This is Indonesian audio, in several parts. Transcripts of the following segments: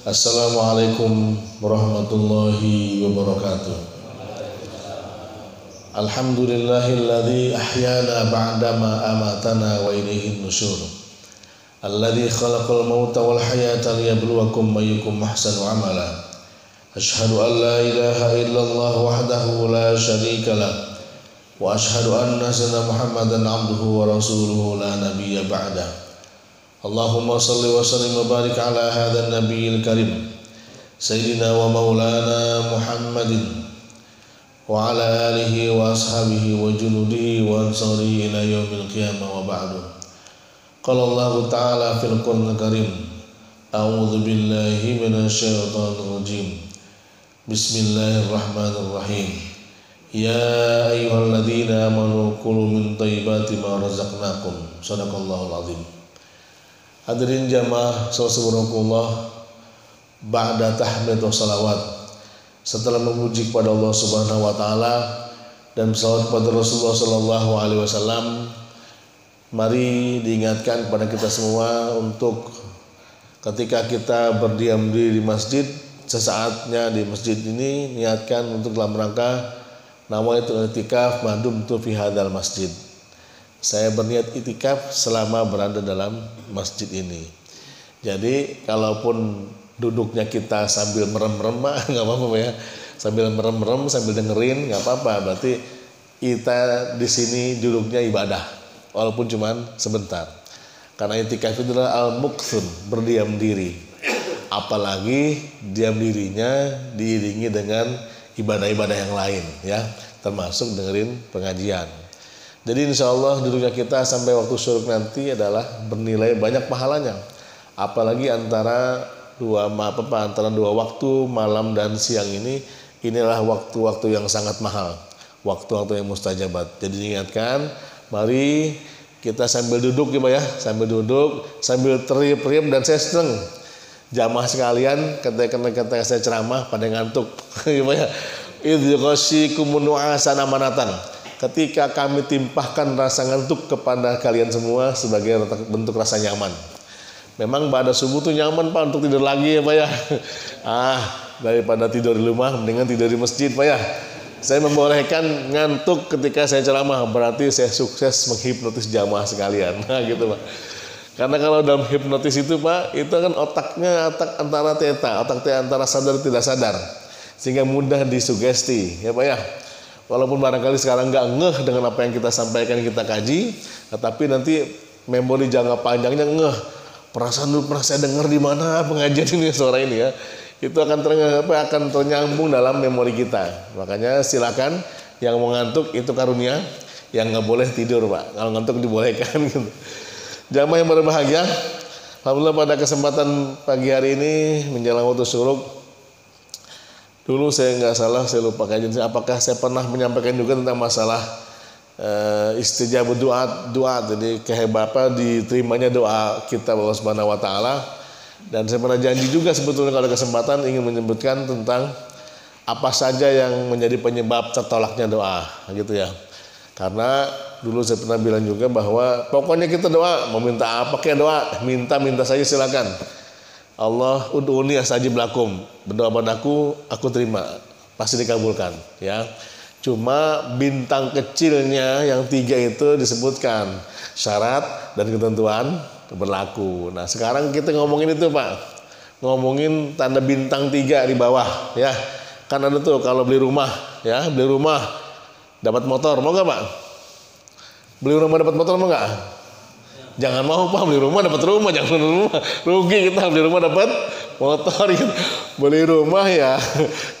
Assalamualaikum warahmatullahi wabarakatuh. Alhamdulillahilladzi ahyana ba'dama amatana wa ilaihin nusyur. Alladzi khalaqal mauta wal hayata liyabluwakum ayyukum ahsanu amala. Asyhadu an la ilaha illallah wahdahu la syarika lah. Wa asyhadu anna sayyidina Muhammadan abduhu wa rasuluhu la nabiyya ba'dah. Allahumma salli wa sallim wa barik ala hadzal nabiyil karim sayyidina wa maulana Muhammadin wa ala alihi wa ashabihi wa junudihi wa ansarihi ila yaumil qiyamah wa ba'du. Qala Allah ta'ala fil Qur'anil karim, a'udzu billahi minasyaitonir rajim. Bismillahirrahmanirrahim. Ya ayyuhalladzina amanu kulu min thayyibati ma razaqnakum. Shadaqallahul azim. Hadirin jamaah subhanallah, ba'da tahmid wa salawat, setelah memuji kepada Allah Subhanahu wa taala dan salawat kepada Rasulullah sallallahu alaihi wasallam, mari diingatkan kepada kita semua untuk ketika kita berdiam diri di masjid, sesaatnya di masjid ini niatkan untuk dalam rangka nawaitul i'tikaf ma dumtu fi hadzal masjid. Saya berniat itikaf selama berada dalam masjid ini. Jadi kalaupun duduknya kita sambil merem-merem nggak apa-apa ya, sambil merem-merem sambil dengerin nggak apa-apa. Berarti kita di sini duduknya ibadah, walaupun cuman sebentar. Karena itikaf itu adalah al-muqthun, berdiam diri. Apalagi diam dirinya diiringi dengan ibadah-ibadah yang lain ya, termasuk dengerin pengajian. Jadi insya Allah duduknya kita sampai waktu syuruk nanti adalah bernilai banyak pahalanya. Apalagi antara dua waktu malam dan siang ini, inilah waktu-waktu yang sangat mahal, waktu-waktu yang mustajabat. Jadi diingatkan, mari kita sambil duduk ya, sambil duduk, sambil teriap-teriap. Dan saya senang jamaah sekalian ketika saya ceramah pada ngantuk ya. Idh ghasyikum nu'asan amanatan. Ketika kami timpahkan rasa ngantuk kepada kalian semua sebagai bentuk rasa nyaman. Memang pada subuh tuh nyaman Pak untuk tidur lagi ya Pak ya. Daripada tidur di rumah mendingan tidur di masjid Pak ya. Saya membolehkan ngantuk ketika saya ceramah, berarti saya sukses menghipnotis jamaah sekalian. Gitu Pak. Karena kalau dalam hipnotis itu Pak, itu kan otak antara teta, antara sadar tidak sadar. Sehingga mudah disugesti ya Pak ya. Walaupun barangkali sekarang nggak ngeh dengan apa yang kita sampaikan, kita kaji, tetapi nanti memori jangka panjangnya ngeh. Perasaan dulu pernah saya dengar di mana pengajian ini, suara ini ya. Itu akan ternyambung dalam memori kita. Makanya silakan yang mau ngantuk itu karunia, yang nggak boleh tidur Pak. Kalau ngantuk dibolehkan gitu. Jamaah yang berbahagia, alhamdulillah pada kesempatan pagi hari ini menjelang waktu syuruk. Dulu saya nggak salah, saya lupa kajian. Apakah saya pernah menyampaikan juga tentang masalah istijabah doa. Jadi kehebatan diterimanya doa kita Allah Subhanahu wa taala. Dan saya pernah janji juga sebetulnya kalau ada kesempatan ingin menyebutkan tentang apa saja yang menjadi penyebab tertolaknya doa gitu ya. Karena dulu saya pernah bilang juga bahwa pokoknya kita doa, mau minta apa kayak doa, minta saja silakan. Allah ud'uni astajib lakum, berdoa padaku aku terima, pasti dikabulkan ya. Cuma bintang kecilnya yang 3 itu disebutkan syarat dan ketentuan berlaku. Nah sekarang kita ngomongin itu Pak, ngomongin tanda bintang 3 di bawah ya. Kan ada tuh kalau beli rumah ya, beli rumah dapat motor, mau nggak Pak? Beli rumah dapat motor mau nggak? Jangan mau Pak, beli rumah dapat rumah, jangan beli rumah rugi kita, beli rumah dapat motor gitu. Beli rumah ya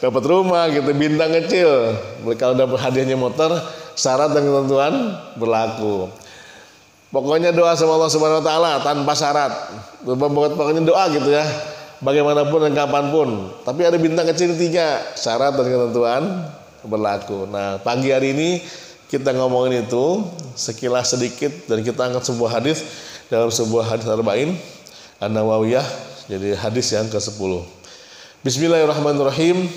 dapat rumah gitu, bintang kecil. Kalau dapat hadiahnya motor, syarat dan ketentuan berlaku. Pokoknya doa sama Allah Subhanahu wa taala tanpa syarat. Pokoknya doa gitu ya, bagaimanapun dan kapanpun. Tapi ada bintang kecil 3, syarat dan ketentuan berlaku. Nah pagi hari ini kita ngomongin itu sekilas sedikit, dan kita angkat sebuah hadis dalam sebuah hadis arba'in an-nawawiyah, jadi hadis yang ke-10. Bismillahirrahmanirrahim.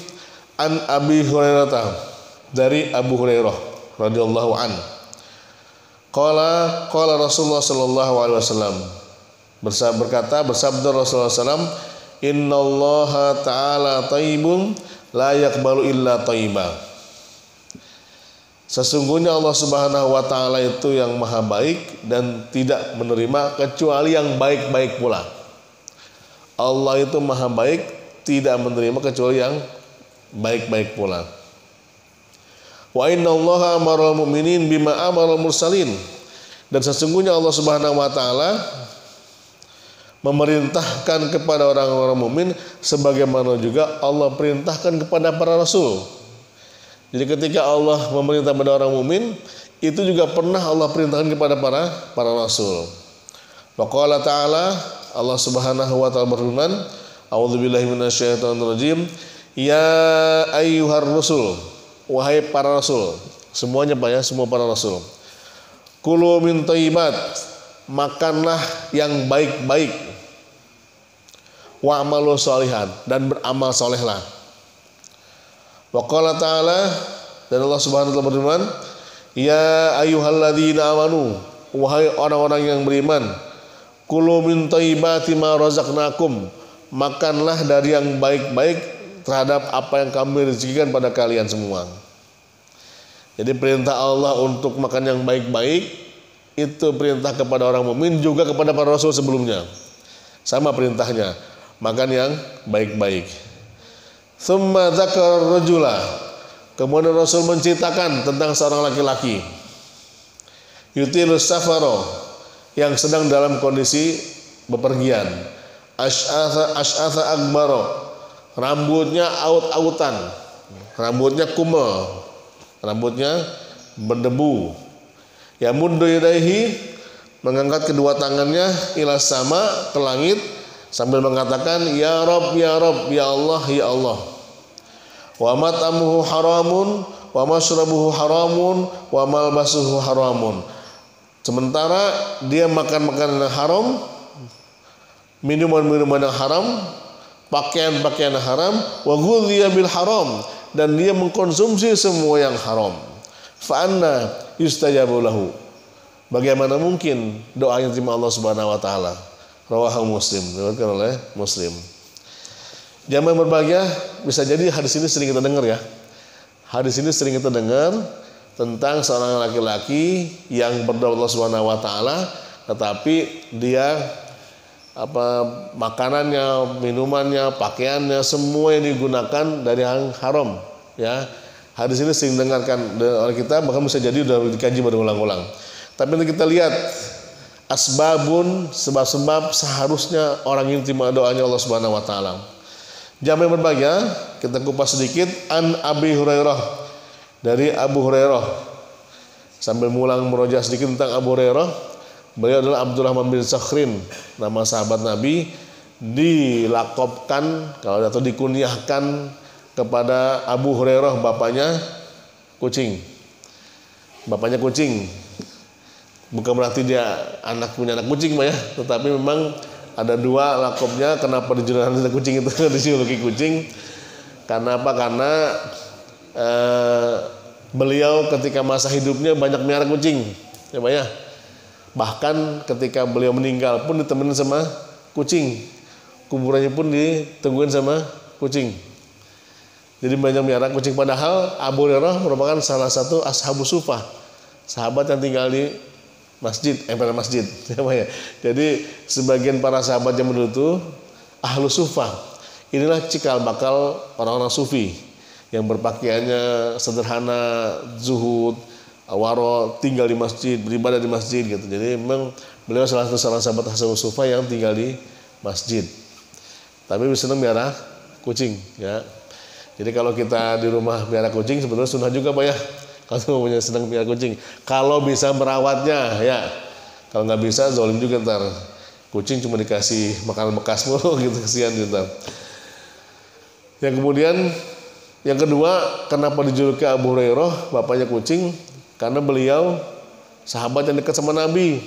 An Abi Hurairah, dari Abu Hurairah radhiyallahu an. Qala Rasulullah sallallahu alaihi wasallam, bersabda Rasulullah sallam, Innallaha ta'ala thayyibun la yaqbalu illa thayyiba. Sesungguhnya Allah Subhanahu wa taala itu yang maha baik dan tidak menerima kecuali yang baik-baik pula. Allah itu maha baik, tidak menerima kecuali yang baik-baik pula. Wa innallaha amaral mu'minin bima amaral mursalin. Dan sesungguhnya Allah Subhanahu wa taala memerintahkan kepada orang-orang mukmin sebagaimana juga Allah perintahkan kepada para rasul. Jadi ketika Allah memerintah kepada orang mukmin, itu juga pernah Allah perintahkan kepada para rasul. Wa qala ta'ala, Allah Subhanahu wa taala berfirman, a'udzubillahi minasyaitonirrajim, ya ayyuhar rusul, wahai para rasul, semuanya Pak ya, semua para rasul. Kulu min thayyibat, makanlah yang baik-baik. Wa amalu sholihan, dan beramal solehlah. Wa qala ta'ala, dan Allah Subhanahu wa taala berfirman, ya ayyuhalladzina amanu, wahai orang-orang yang beriman, kulu min thayyibati ma razaqnakum, makanlah dari yang baik-baik terhadap apa yang kami rezekikan pada kalian semua. Jadi perintah Allah untuk makan yang baik-baik itu perintah kepada orang mukmin, juga kepada para rasul sebelumnya. Sama perintahnya, makan yang baik-baik. Tsumma dzakara rajula, kemudian Rasul menceritakan tentang seorang laki-laki yutilus safaro, yang sedang dalam kondisi bepergian, asy'atha akbaro, rambutnya aut-autan, rambutnya kumel, rambutnya berdebu. Ya muddu yadaihi, mengangkat kedua tangannya ila sama, ke langit, sambil mengatakan ya Rabb, ya Rabb, ya Allah, ya Allah. Wa mat'amuhu haramun wa mashrabuhu haramun wa malbasuhu haramun. Sementara dia makan makanan yang haram, minuman-minuman yang haram, pakaian-pakaian yang haram, wa ghudhiya bil haram, dan dia mengkonsumsi semua yang haram. Fa anna yustajabu lahu, bagaimana mungkin doa yang diterima Allah Subhanahu wa taala? Rawahu Muslim, diriwayatkan oleh Muslim. Jamaah berbahagia, bisa jadi hadis ini sering kita dengar ya. Hadis ini sering kita dengar tentang seorang laki-laki yang berdoa Allah Subhanahu wa taala, tetapi dia makanannya, minumannya, pakaiannya, semua yang digunakan dari yang haram ya. Hadis ini sering dengarkan oleh kita, bahkan bisa jadi sudah dikaji berulang-ulang. Tapi nanti kita lihat asbabun, sebab-sebab seharusnya orang ini terima doanya Allah Subhanahu wa taala. Jamaah yang berbahagia, kita kupas sedikit an Abi Hurairah, dari Abu Hurairah. Sambil mulang meroja sedikit tentang Abu Hurairah. Beliau adalah Abdurrahman bin Sakhrin, nama sahabat Nabi, dilakopkan atau dikunyahkan kepada Abu Hurairah, bapaknya kucing. Bapaknya kucing. Bukan berarti dia punya anak kucing Pak ya, tetapi memang ada dua lakopnya kenapa dijuluki kucing itu dijuluki kucing. Karena apa? Karena beliau ketika masa hidupnya banyak melihara kucing ya Pak ya. Bahkan ketika beliau meninggal pun ditemenin sama kucing, kuburannya pun ditungguin sama kucing. Jadi banyak melihara kucing. Padahal Abu Hurairah merupakan salah satu ashabus sufah, sahabat yang tinggal di masjid, masjid ya. Jadi sebagian para sahabat yang dulu itu ahlus sufah. Inilah cikal bakal orang-orang sufi yang berpakaiannya sederhana, zuhud, waro, tinggal di masjid, beribadah di masjid gitu. Jadi memang beliau salah satu sahabat ahlus sufah yang tinggal di masjid. Tapi senang melihara kucing ya. Jadi kalau kita di rumah melihara kucing sebetulnya sunnah juga Pak ya. Kalau punya senang melihara kucing, kalau bisa merawatnya ya. Kalau nggak bisa zalim juga ntar. Kucing cuma dikasih makanan bekas mulu gitu, kesian ntar. Yang kemudian yang kedua, kenapa dijuluki Abu Hurairah bapaknya kucing? Karena beliau sahabat yang dekat sama Nabi.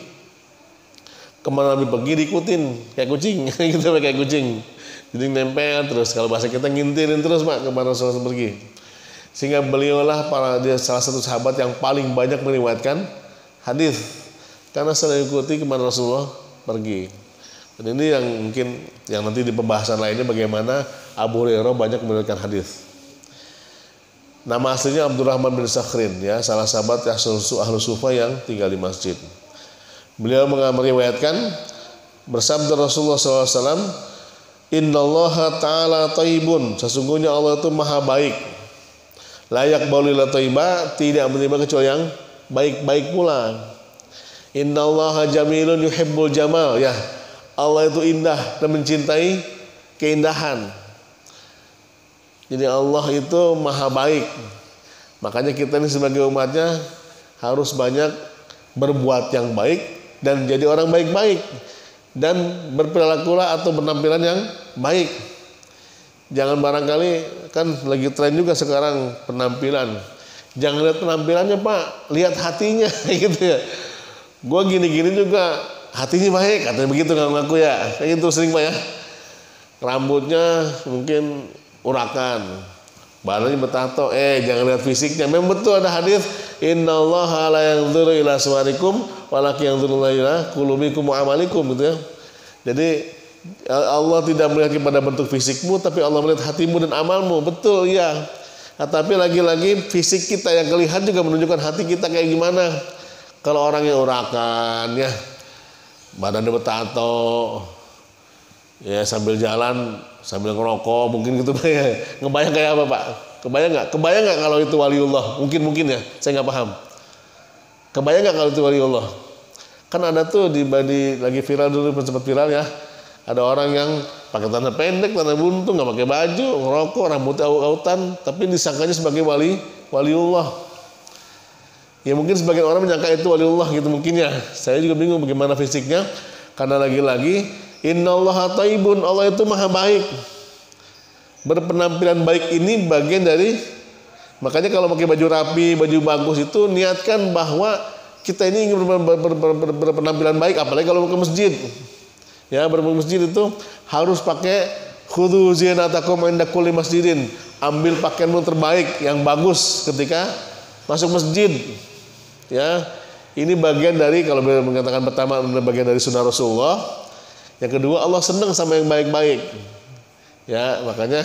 Kemana Nabi pergi diikutin kayak kucing, gitu kayak kucing. Jadi nempel terus, kalau bahasa kita ngintilin terus Pak kemana Rasulullah pergi. Sehingga beliaulah dia salah satu sahabat yang paling banyak meriwayatkan hadis, karena selalu ikuti kemana Rasulullah pergi. Dan ini yang mungkin yang nanti di pembahasan lainnya bagaimana Abu Hurairah banyak meriwayatkan hadis. Nama aslinya Abdurrahman bin Sakhrin, ya, salah sahabat ahlu sufa yang tinggal di masjid. Beliau meriwayatkan bersabda Rasulullah SAW, Innallaha ta'ala taibun, sesungguhnya Allah itu maha baik. Layak baulila taiba, tidak menerima kecuali yang baik-baik pula. Innallaha jamilun yuhibbul jamal, ya, Allah itu indah dan mencintai keindahan. Jadi Allah itu maha baik. Makanya kita ini sebagai umatnya harus banyak berbuat yang baik dan jadi orang baik-baik, dan berperilakulah atau penampilan yang baik. Jangan barangkali kan lagi tren juga sekarang penampilan. Jangan lihat penampilannya Pak, lihat hatinya gitu ya. Gue gini-gini juga hatinya baik, katanya begitu ngaku ya. Kayak gitu sering Pak ya. Rambutnya mungkin urakan, badannya bertato, jangan lihat fisiknya. Memang betul ada hadis, innallaha la yanzuru ila suwarikum walakin yanzuru ila qulubikum wa amalikum gitu ya. Jadi Allah tidak melihat kepada bentuk fisikmu, tapi Allah melihat hatimu dan amalmu. Betul ya. Nah, tapi lagi-lagi fisik kita yang kelihatan juga menunjukkan hati kita kayak gimana. Kalau orang yang urakan ya, badannya bertato, ya sambil jalan sambil ngerokok mungkin gitu Pak ya. Ngebayang kayak apa Pak? Kebayang nggak? Kebayang nggak kalau itu waliullah? Mungkin ya, saya nggak paham. Kebayang nggak kalau itu waliullah? Kan ada tuh di lagi viral dulu, sempat viral ya. Ada orang yang pakai celana pendek, celana buntung, nggak pakai baju, ngerokok, rambutnya aut-autan, tapi disangkanya sebagai waliullah. Ya mungkin sebagian orang menyangka itu waliullah gitu mungkin ya. Saya juga bingung bagaimana fisiknya, karena lagi-lagi innallaha taibun, Allah itu maha baik. Berpenampilan baik ini bagian dari, makanya kalau pakai baju rapi, baju bagus itu niatkan bahwa kita ini ingin berpenampilan baik, apalagi kalau ke masjid. Ya, masjid itu harus pakai khudzu zinatakum inda kulli masjidin. Ambil pakaianmu terbaik yang bagus ketika masuk masjid. Ya, ini bagian dari, kalau mengatakan pertama bagian dari sunnah Rasulullah. Yang kedua, Allah senang sama yang baik-baik. Ya, makanya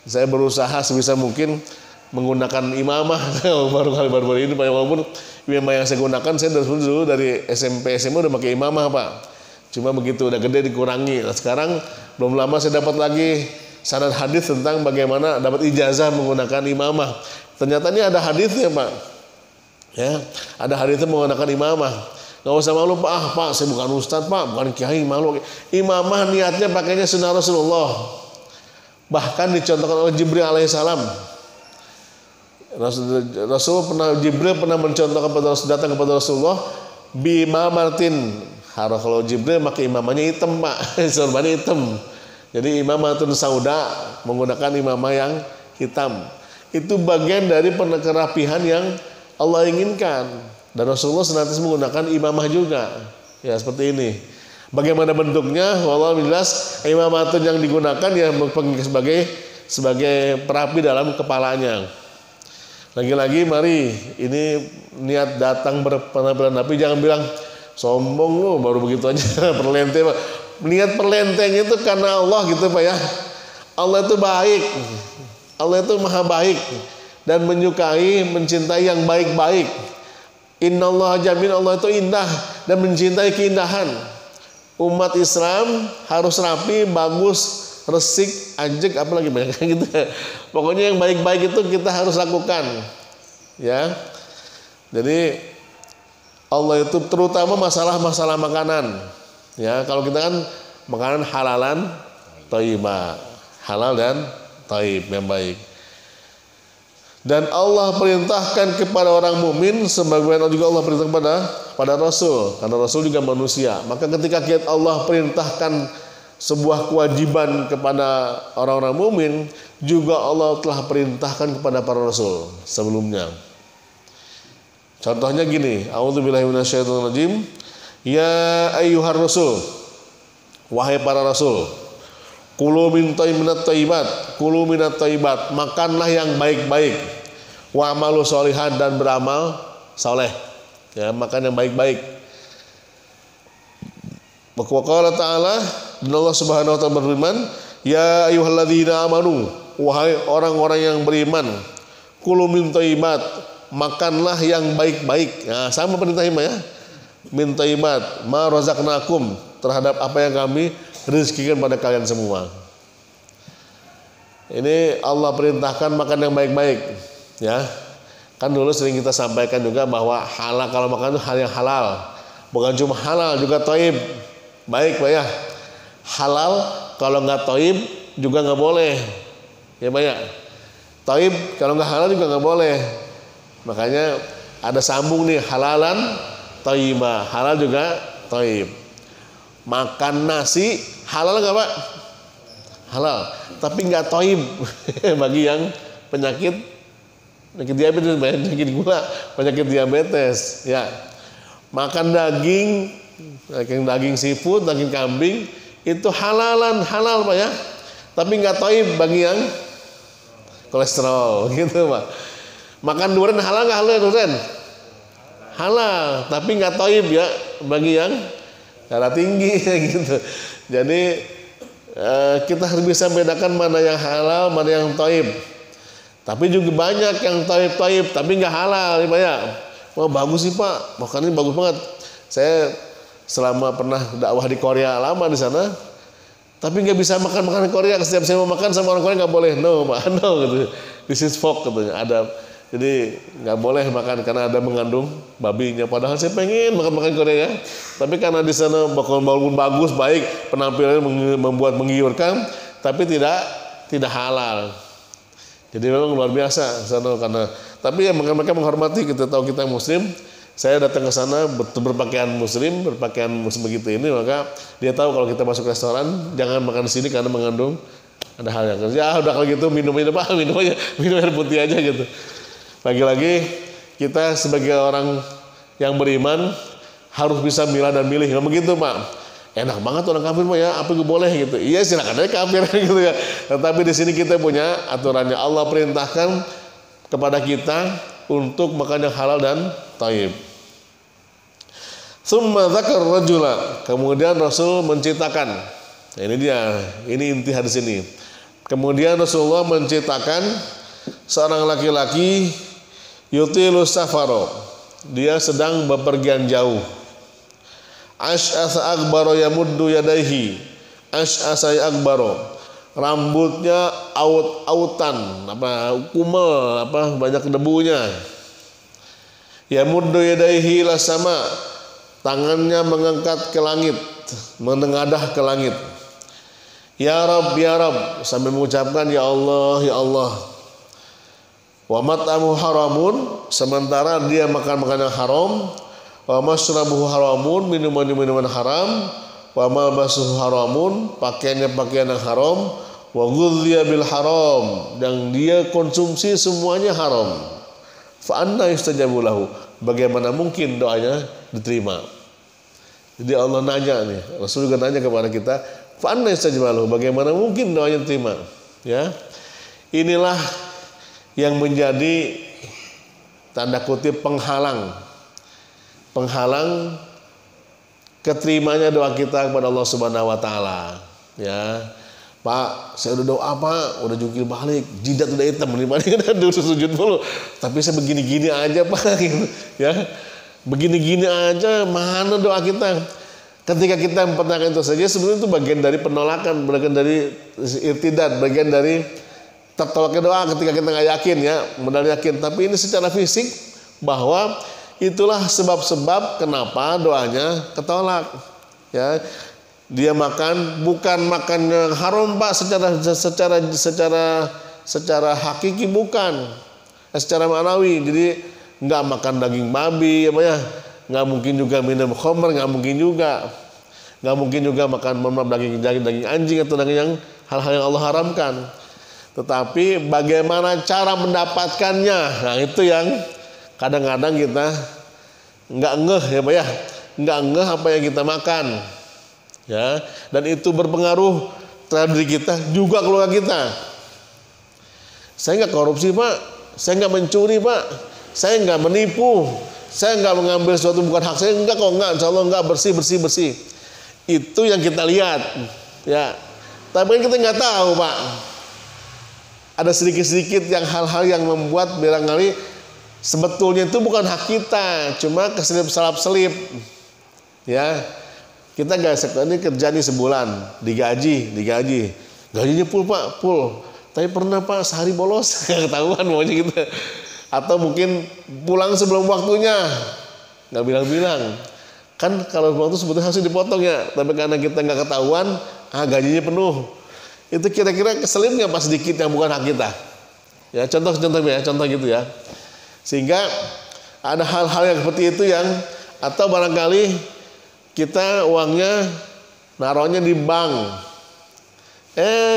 saya berusaha sebisa mungkin menggunakan imamah baru-baru ini Pak, walaupun imamah yang saya gunakan saya dulu dari SMP SMA udah pakai imamah Pak. Cuma begitu udah gede dikurangi. Nah, sekarang belum lama saya dapat lagi sanad hadis tentang bagaimana dapat ijazah menggunakan imamah. Ternyata ini ada hadisnya Pak. Ya, ada hadisnya menggunakan imamah. Gak usah malu Pak, Pak saya bukan ustadz Pak, bukan kiai, malu. Imamah niatnya pakainya sunnah Rasulullah. Bahkan dicontohkan oleh Jibril alaihissalam. Jibril pernah mencontohkan datang kepada Rasulullah bimamatin. Kalau Jibril pakai imamahnya hitam Pak, sorbannya hitam. Jadi imamatun sauda, menggunakan imamah yang hitam. Itu bagian dari kerapihan yang Allah inginkan. Dan Rasulullah senantiasa menggunakan imamah juga. Ya seperti ini. Bagaimana bentuknya? Wallahu jelas imamatun yang digunakan ya sebagai perapi dalam kepalanya. Lagi-lagi mari ini niat datang berpenampilan rapi, jangan bilang sombong lu baru begitu aja perlente Pak. Niat perlenteng itu karena Allah gitu Pak ya. Allah itu baik. Allah itu maha baik dan menyukai, mencintai yang baik-baik. Innallaha jamil, Allah itu indah dan mencintai keindahan. Umat Islam harus rapi, bagus, resik, ajek, apalagi banyak gitu. Pokoknya yang baik-baik itu kita harus lakukan. Ya. Jadi Allah itu terutama masalah makanan. Ya, kalau kita kan makanan halalan thayyibah, halal dan thayyib yang baik. Dan Allah perintahkan kepada orang mukmin sebagaimana juga Allah perintahkan pada Rasul, karena Rasul juga manusia. Maka ketika Allah perintahkan sebuah kewajiban kepada orang-orang mukmin, juga Allah telah perintahkan kepada para rasul sebelumnya. Contohnya gini, a'udzubillahi minasyaitonirrajim. Ya ayyuhar rasul, wahai para rasul, kulu minat thayyibat, makanlah yang baik-baik. Wa amalu sholihan, dan beramal soleh. Ya, makan yang baik-baik. Qala ta'ala, dan Allah Subhanahu wa taala berfirman, ya ayyuhalladzina amanu, wahai orang-orang yang beriman, kulu min thayyibat, makanlah yang baik-baik. Nah, sama perintah ya. Min thayyibat ma razaqnakum, terhadap apa yang kami rezekikan pada kalian semua. Ini Allah perintahkan makan yang baik-baik, ya. Kan dulu sering kita sampaikan juga bahwa halal, kalau makan itu hal yang halal, bukan cuma halal juga thayyib. Baik Pak ya. Halal kalau nggak thayyib juga nggak boleh, ya Pak ya. Thayyib kalau nggak halal juga nggak boleh. Makanya ada sambung nih, halalan thayyibah, halal juga thayyib. Makan nasi halal nggak Pak? Halal, tapi nggak thayyib bagi yang penyakit diabetes, penyakit gula, penyakit diabetes, ya. Makan daging seafood, daging kambing itu halal Pak ya. Tapi nggak thayyib bagi yang kolesterol, gitu Pak. Makan durian halal nggak halal durian? Halal, tapi nggak thayyib ya bagi yang darah tinggi, gitu. Jadi kita harus bisa bedakan mana yang halal, mana yang thayyib. Tapi juga banyak yang thayyib tapi nggak halal, Pak ya. Wah bagus sih Pak, makan ini bagus banget. Saya selama pernah dakwah di Korea lama di sana, tapi nggak bisa makan makanan Korea. Setiap saya mau makan sama orang Korea nggak boleh, no Pak, no gitu. This is pork katanya, ada. Jadi nggak boleh makan karena ada mengandung babinya. Padahal saya pengen makan Korea, tapi karena di sana walaupun bagus, baik, penampilannya membuat menggiurkan, tapi tidak halal. Jadi memang luar biasa sana karena. Tapi ya mereka menghormati, kita tahu kita Muslim. Saya datang ke sana berpakaian Muslim begitu ini, maka dia tahu kalau kita masuk restoran jangan makan di sini karena mengandung ada hal yang. Ya udah kalau gitu minum air putih aja gitu. Lagi-lagi kita sebagai orang yang beriman harus bisa milah dan milih. Nggak begitu Pak. Enak banget orang kafir Pak ya, apa gue boleh gitu. Iya silakan aja kafir gitu ya. Tetapi di sini kita punya aturannya. Allah perintahkan kepada kita untuk makan yang halal dan thayyib. Tsumma dzakar rajula, kemudian Rasul menceritakan. Nah, ini inti hadis ini. Kemudian Rasulullah menceritakan seorang laki-laki yutilu safaro, dia sedang bepergian jauh. Ash'asa akbaro yamuddu yadaihi, ash'asa akbaro, rambutnya autan, kumel, banyak debunya. Yamuddu yadaihi ila sama, tangannya mengangkat ke langit, menengadah ke langit. Ya Rabb, ya Rabb, sambil mengucapkan ya Allah, ya Allah. Wa mat'amuhu haramun, sementara dia makan makanan haram. Wa masrabuhu haramun, minuman haram. Wa malbasuhu haramun, pakaian yang haram. Wa ghudhiya bil haram, dan dia konsumsi semuanya haram. Fa anna yustajabu lahu, bagaimana mungkin doanya diterima? Jadi Allah nanya nih, Rasul juga nanya kepada kita, fa anna yustajabu lahu, bagaimana mungkin doanya diterima? Ya. Inilah yang menjadi tanda kutip penghalang keterimanya doa kita kepada Allah Subhanahu wa taala. Ya. Pak, saya udah doa Pak, udah jungkir balik, jidat udah hitam, dulu sujud dulu. Tapi saya begini-gini aja Pak, gitu. Ya. Begini-gini aja, mana doa kita? Ketika kita mempertanyakan itu saja, sebenarnya itu bagian dari penolakan, bagian dari irtidad, bagian dari tertolaknya doa ketika kita nggak yakin ya, benar yakin. Tapi ini secara fisik bahwa itulah sebab-sebab kenapa doanya ketolak. Ya, dia makan bukan makan yang haram Pak, secara hakiki bukan, secara ma'nawi. Jadi nggak makan daging babi, ya, nggak mungkin juga minum khamr, nggak mungkin juga makan daging anjing atau daging yang hal-hal yang Allah haramkan. Tetapi bagaimana cara mendapatkannya, nah itu yang kadang-kadang kita nggak ngeh ya Pak ya, nggak ngeh apa yang kita makan ya, dan itu berpengaruh terhadap diri kita juga keluarga kita. Saya nggak korupsi Pak, saya nggak mencuri Pak, saya nggak menipu, saya nggak mengambil sesuatu bukan hak saya, enggak kok, enggak, insya Allah enggak, bersih. Itu yang kita lihat, ya. Tapi kita nggak tahu, Pak. Ada sedikit-sedikit yang hal-hal yang membuat barangkali sebetulnya itu bukan hak kita, cuma keselip-selap-selip. Ya, kita nggak ini kerja nih sebulan, digaji, gajinya full Pak, full. Tapi pernah Pak sehari bolos, nggak ketahuan maunya gitu. Atau mungkin pulang sebelum waktunya, nggak bilang-bilang. Kan kalau waktu sebetulnya harus dipotong ya, tapi karena kita nggak ketahuan, gajinya penuh. Itu kira-kira keselip nggak Pak sedikit yang bukan hak kita? Ya contoh gitu ya. Sehingga ada hal-hal yang seperti itu yang atau barangkali kita uangnya naruhnya di bank.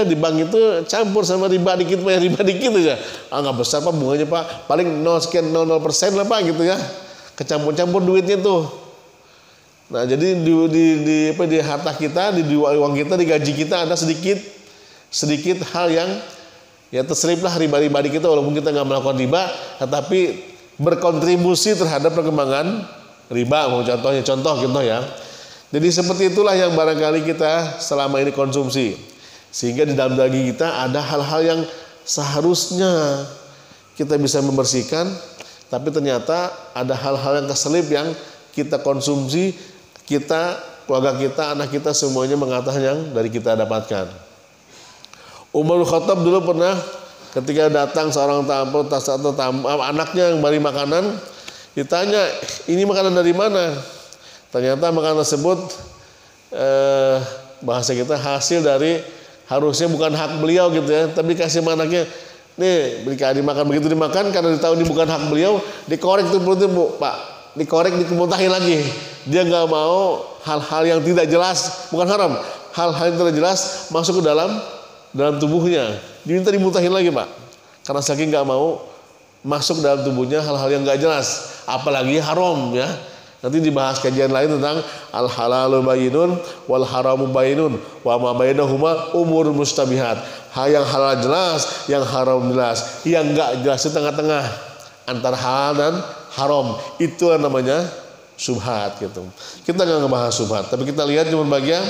Di bank itu campur sama riba dikit aja. Nggak besar Pak bunganya Pak, paling 0,00% lah Pak gitu ya. Kecampur-campur duitnya tuh. Nah jadi di harta kita, di uang kita, di gaji kita ada sedikit hal yang ya terselip lah riba-riba di kita, walaupun kita nggak melakukan riba, tetapi berkontribusi terhadap perkembangan riba. Mau contoh ya. Jadi seperti itulah yang barangkali kita selama ini konsumsi, sehingga di dalam daging kita ada hal-hal yang seharusnya kita bisa membersihkan, tapi ternyata ada hal-hal yang keselip yang kita konsumsi, kita, keluarga kita, anak kita semuanya mengatakan yang dari kita dapatkan. Umar bin Khattab dulu pernah ketika datang seorang tamu atau anaknya yang beri makanan, ditanya, ini makanan dari mana? Ternyata makanan tersebut bahasa kita hasil dari, harusnya bukan hak beliau gitu ya, tapi kasih anaknya, nih dimakan, begitu dimakan karena ditahu ini bukan hak beliau, dikorek tuh perutnya Pak, dikorek, dimuntahin lagi. Dia nggak mau hal-hal yang tidak jelas, bukan haram, hal-hal yang tidak jelas masuk ke dalam tubuhnya, diminta dimuntahin lagi Pak, karena saking nggak mau masuk dalam tubuhnya hal-hal yang nggak jelas, apalagi haram ya. Nanti dibahas kajian lain tentang al halalu bayyinun wal haramu bayyinun wa ma bainahuma umur mustabihat. Yang halal jelas, yang haram jelas, yang nggak jelas di tengah-tengah antara halal dan haram, itu namanya syubhat gitu. Kita nggak ngebahas syubhat, tapi kita lihat cuma bagian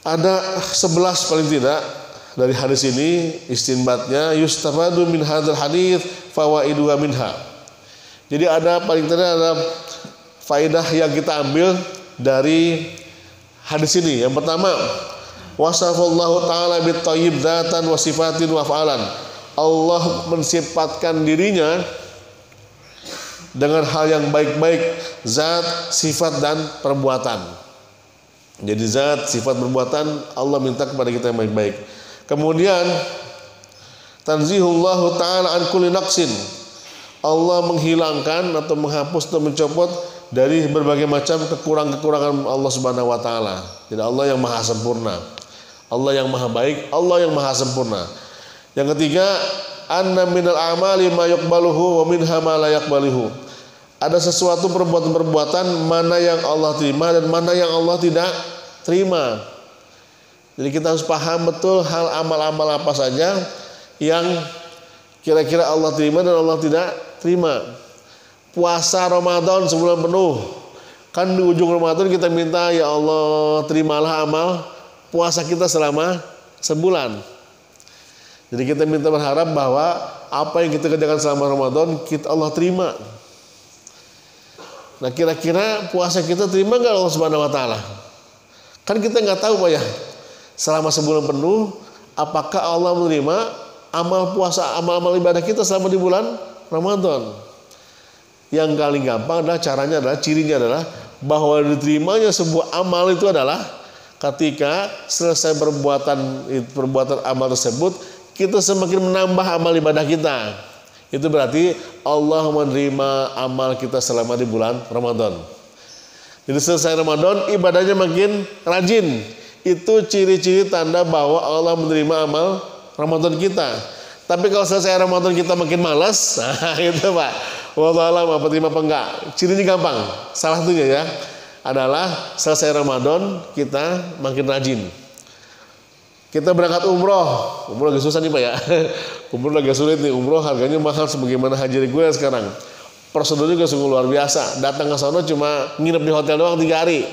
ada 11 paling tidak dari hadis ini istinbatnya, yustafadu min hadzal hadits fawaidu minha. Jadi ada paling tidak ada faedah yang kita ambil dari hadis ini. Yang pertama, wasafallahu taala bit thayyib dzatan wa sifatin wa fa'alan. Allah mensifatkan dirinya dengan hal yang baik-baik, zat, sifat dan perbuatan. Jadi zat, sifat, perbuatan Allah minta kepada kita yang baik-baik. Kemudian tanzihullahu ta'ala an kulli naqsin. Allah menghilangkan atau menghapus atau mencopot dari berbagai macam kekurangan Allah Subhanahu wa taala. Jadi Allah yang maha sempurna, Allah yang maha baik, Allah yang maha sempurna. Yang ketiga, anna minal a'mali ma yuqbaluhu wa minha ma la yaqbaluhu. Ada sesuatu perbuatan-perbuatan mana yang Allah terima dan mana yang Allah tidak terima. Jadi kita harus paham betul hal amal-amal apa saja yang kira-kira Allah terima dan Allah tidak terima. Puasa Ramadan sebulan penuh, kan di ujung Ramadan kita minta, ya Allah terimalah amal puasa kita selama sebulan. Jadi kita minta berharap bahwa apa yang kita kerjakan selama Ramadan Allah terima. Nah kira-kira puasa kita terima nggak Allah Subhanahu wa taala? Kan kita nggak tahu Pak ya, selama sebulan penuh apakah Allah menerima amal puasa, amal-amal ibadah kita selama di bulan Ramadan. Yang paling gampang adalah caranya adalah, cirinya adalah bahwa diterimanya sebuah amal itu adalah ketika selesai perbuatan amal tersebut, kita semakin menambah amal ibadah kita. Itu berarti Allah menerima amal kita selama di bulan Ramadan. Jadi selesai Ramadan ibadahnya makin rajin. Itu ciri-ciri tanda bahwa Allah menerima amal Ramadan kita. Tapi kalau selesai Ramadan kita makin malas, nah itu Pak, wallahu a'lam apa terima apa enggak. Cirinya gampang. Salah satunya ya adalah selesai Ramadan kita makin rajin. Kita berangkat umroh lagi susah nih Pak ya. Umroh lagi sulit nih, umroh harganya mahal sebagaimana haji gue sekarang. Prosedurnya juga sungguh luar biasa. Datang ke sana cuma nginep di hotel doang 3 hari.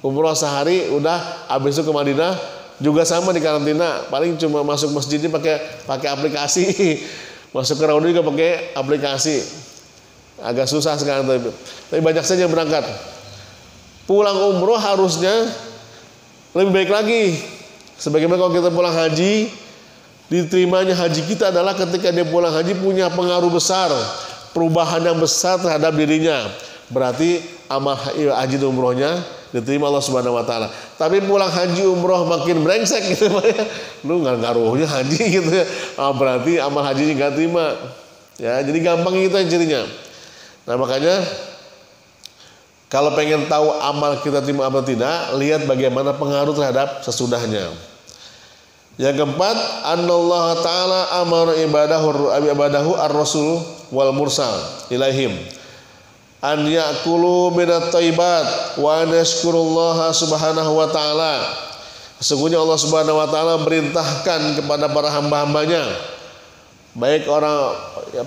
umroh sehari udah, habis itu ke Madinah juga sama di karantina, paling cuma masuk masjidnya pakai aplikasi. Masuk ke Raudhah juga pakai aplikasi. Agak susah sekarang tapi banyak saja yang berangkat. Pulang umroh harusnya lebih baik lagi. Sebagaimana kalau kita pulang haji, diterimanya haji kita adalah ketika dia pulang haji punya pengaruh besar, perubahan yang besar terhadap dirinya. Berarti amal haji dan umrohnya diterima Allah Subhanahu wa taala. Tapi pulang haji umroh makin brengsek gitu ya. Lu enggak ngaruhnya haji gitu ya. Berarti amal hajinya enggak terima. Ya, jadi gampang gitu cirinya. Nah, makanya kalau pengen tahu amal kita terima atau tidak, lihat bagaimana pengaruh terhadap sesudahnya. Yang keempat, annallaha ta'ala amara ibadahu ar-rasul wal mursal ilaihim an ya'kulu minat thayyibat wa nashkurullaha subhanahu wa ta'ala. Sesungguhnya Allah Subhanahu wa ta'ala merintahkan kepada para hamba-hambanya, baik orang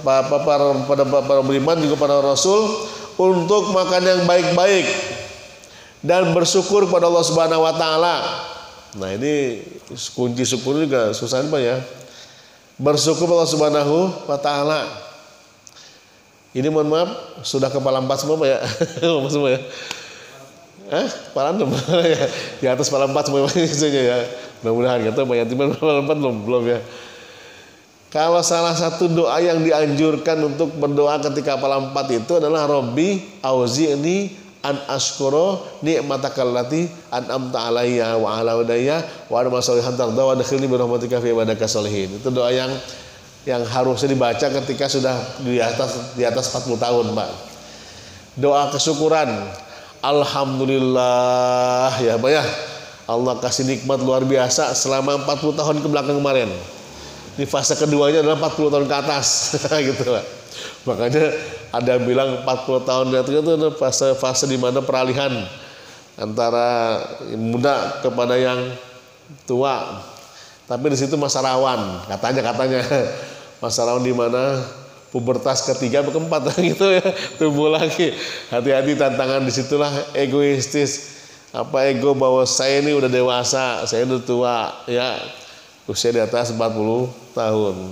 para beriman juga para rasul, untuk makan yang baik-baik dan bersyukur kepada Allah Subhanahu wa taala. Nah, ini kunci syukur juga susah Pak ya. Bersyukur kepada Allah Subhanahu wa taala. Ini mohon maaf sudah kepala 4 semua Pak ya. Semua ya. Kepala 6 ya. Di atas kepala 4 semua isinya ya. Mudah-mudahan kata Pak Yatiman kepala 4 belum ya. Kalau salah satu doa yang dianjurkan untuk berdoa ketika kepala 4 itu adalah Rabbi auzi'ni an ashkura ni'matakal lati an'amta alayya wa ala walidayya wa ala masalihan tarda wa adkhilni bi rahmatika fi ibadaka sholihin. Itu doa yang harusnya dibaca ketika sudah di atas 40 tahun, Pak. Doa kesyukuran. Alhamdulillah ya, Pak ya. Allah kasih nikmat luar biasa selama 40 tahun ke belakang kemarin. Di fase keduanya adalah 40 tahun ke atas gitu, Pak. Makanya ada yang bilang 40 tahun itu adalah fase di mana peralihan antara muda kepada yang tua. Tapi di situ masa rawan, katanya masa rawan di mana pubertas ketiga atau keempat gitu ya, tumbuh lagi. Hati-hati, tantangan disitulah egoistis. Ego bahwa saya ini udah dewasa, saya udah tua ya, usia di atas 40 tahun,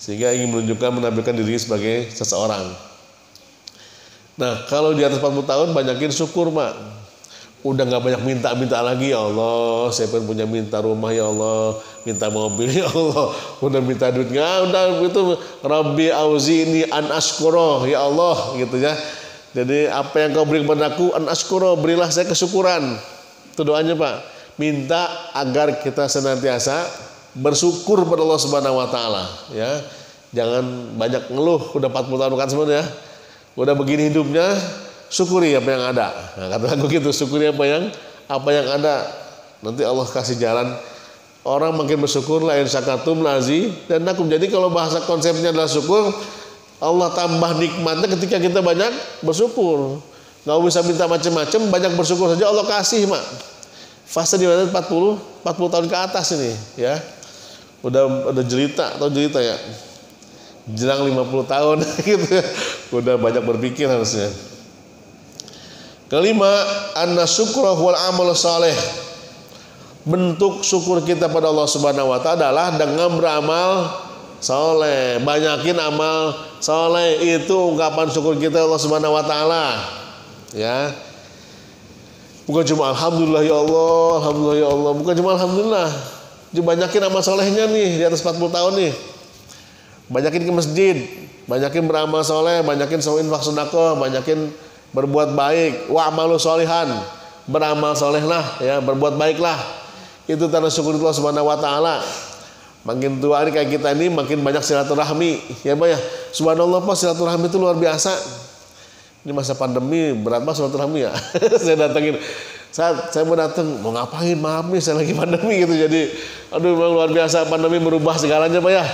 sehingga ingin menunjukkan menampilkan diri sebagai seseorang. Nah, kalau di atas 40 tahun banyakin syukur, Mak. Udah nggak banyak minta lagi, ya Allah, saya pengen punya minta rumah, ya Allah, minta mobil, ya Allah, udah minta duit nggak, udah itu Rabbi auzi'ni an ashkura, ya Allah, gitu ya. Jadi apa yang kau beri kepadaku an ashkura, berilah saya kesyukuran. Itu doanya, Pak. Minta agar kita senantiasa bersyukur pada Allah Subhanahu wa taala ya. Jangan banyak ngeluh, udah 40 tahun kan sebenarnya. Udah begini hidupnya, syukuri apa yang ada. Nah, kata aku gitu, syukuri apa yang ada. Nanti Allah kasih jalan. Orang makin bersyukur, la in syakatum lazidannakum. Jadi kalau bahasa konsepnya adalah syukur, Allah tambah nikmatnya ketika kita banyak bersyukur. Nggak usah minta macam-macam, banyak bersyukur saja Allah kasih, Mak. Fase di mana 40 tahun ke atas ini ya. Udah jelita ya. Jelang 50 tahun gitu ya. Udah banyak berpikir harusnya. Kelima, anna syukra wal amal saleh. Bentuk syukur kita pada Allah Subhanahu wa taala adalah dengan beramal saleh. Banyakin amal saleh, itu ungkapan syukur kita Allah Subhanahu wa taala. Ya. Bukan cuma alhamdulillah ya Allah, alhamdulillah ya Allah, bukan cuma alhamdulillah. Banyakin amal solehnya nih di atas 40 tahun nih. Banyakin ke masjid, banyakin beramal soleh, banyakin infak sedekah, banyakin berbuat baik. Wa amalu solihan, beramal solehlah ya, berbuat baiklah. Itu tanda syukur Allah Subhanahu wa taala. Makin tua ini kayak kita ini makin banyak silaturahmi ya, Pak ya. Subhanallah, Pak, silaturahmi itu luar biasa. Ini masa pandemi berat banget silaturahmi ya. Saya mau datang, mau ngapain? Maaf nih, saya lagi pandemi gitu. Jadi, aduh, memang luar biasa, pandemi merubah segalanya, Pak ya.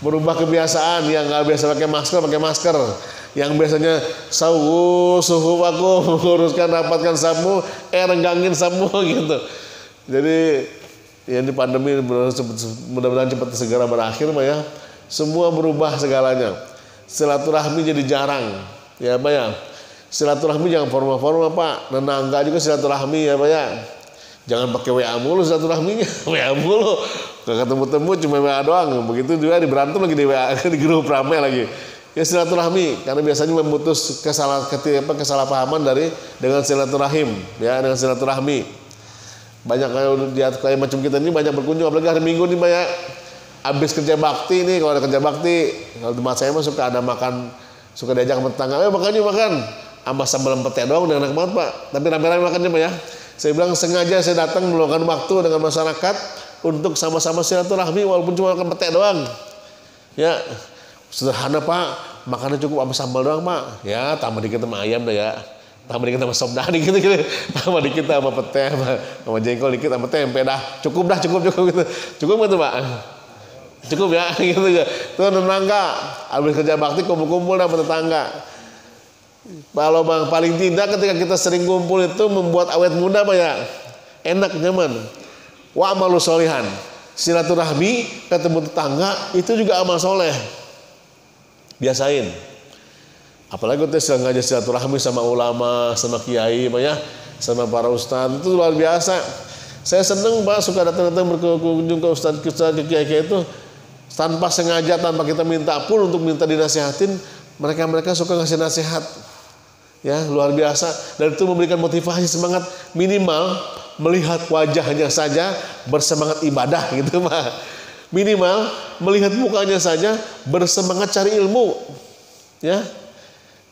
Merubah kebiasaan, yang nggak biasa pakai masker. Yang biasanya suhu aku menguruskan, rapatkan sapu, renggangin sapu gitu. Jadi, ya ini pandemi mudah-mudahan cepat segera berakhir, Pak ya. Semua berubah segalanya. Silaturahmi jadi jarang, ya Pak ya. silaturahmi jangan formal-formal Pak. Nenangga juga silaturahmi ya Pak ya. Jangan pakai WA mulu silaturahminya. WA mulu. Gak ketemu-temu cuma WA doang. Begitu juga di berantem lagi di WA, di grup rame lagi. Ya silaturahmi karena biasanya memutus kesalahpahaman dengan silaturahim ya, dengan silaturahmi. Banyak kayak macam kita ini banyak berkunjung apalagi hari Minggu nih banyak. Habis kerja bakti nih, kalau ada kerja bakti, kalau tempat saya mah suka ada makan, suka diajak sama tetangga, makan sama sambal pete doang udah enak banget Pak. Tapi rame-rame makannya Pak ya. Saya bilang sengaja saya datang meluangkan waktu dengan masyarakat untuk sama-sama silaturahmi walaupun cuma makan pete doang. Ya, sederhana Pak, makannya cukup sama sambal doang Pak. Ya, tambah dikit sama ayam dah ya. Tambah dikit sama sop dah dikit gitu. Tambah dikit sama pete sama jengkol dikit sama tempe dah. Cukup gitu. Cukup gitu Pak. Cukup ya gitu ya. Tuh tetangga habis kerja bakti kumpul-kumpul sama tetangga. Kalau bang paling tidak ketika kita sering kumpul itu membuat awet muda Pak ya. Enak nyaman. Wa amalu sholihan. Silaturahmi ketemu tetangga itu juga amal soleh. Biasain. Apalagi kita sedang ngajak silaturahmi sama ulama, sama kiai Pak ya, sama para ustadz itu luar biasa. Saya seneng Pak suka datang-datang berkunjung ke ustadz ke kiai itu tanpa sengaja, tanpa kita minta pun untuk minta dinasihatin, mereka suka ngasih nasihat. Ya, luar biasa dan itu memberikan motivasi semangat minimal melihat wajahnya saja bersemangat ibadah gitu Pak. Minimal melihat mukanya saja bersemangat cari ilmu. Ya.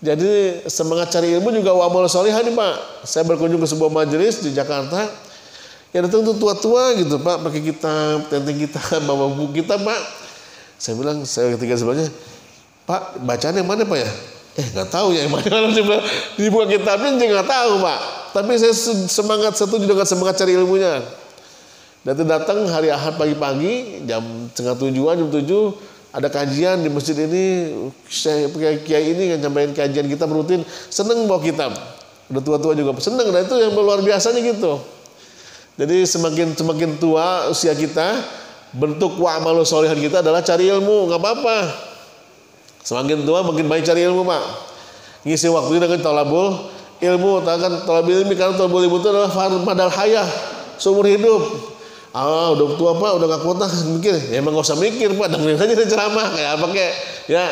Jadi semangat cari ilmu juga wa amal sholihan nih Pak. Saya berkunjung ke sebuah majelis di Jakarta. Ya datang tuh tua-tua gitu Pak, pakai kitab, tenteng kitab, bawa buku kitab Pak. Saya bilang, saya ketika sebelumnya, Pak bacaan yang mana Pak ya? Nggak tahu ya yang mana. Dibuka kitabnya saya nggak tahu Pak. Tapi saya semangat setuju dengan semangat cari ilmunya. Dan datang hari Ahad pagi-pagi jam 6:30 jam 7 ada kajian di masjid ini, saya kiai ini yang nyampein kajian kita rutin, seneng bawa kitab. Udah tua-tua juga seneng, nah itu yang luar biasanya gitu. Jadi semakin tua usia kita, bentuk wa amalu sholihan kita adalah cari ilmu, nggak apa-apa. Semakin tua makin banyak cari ilmu Pak. Ngisi waktu dengan talabul ilmu, kan talabul ilmi karena talabul ilmu itu adalah madal hayah, seumur hidup. Udah tua Pak, udah gak kuat mikir. Ya emang gak usah mikir Pak, dengerin aja ceramah kayak apa kayak. Ya,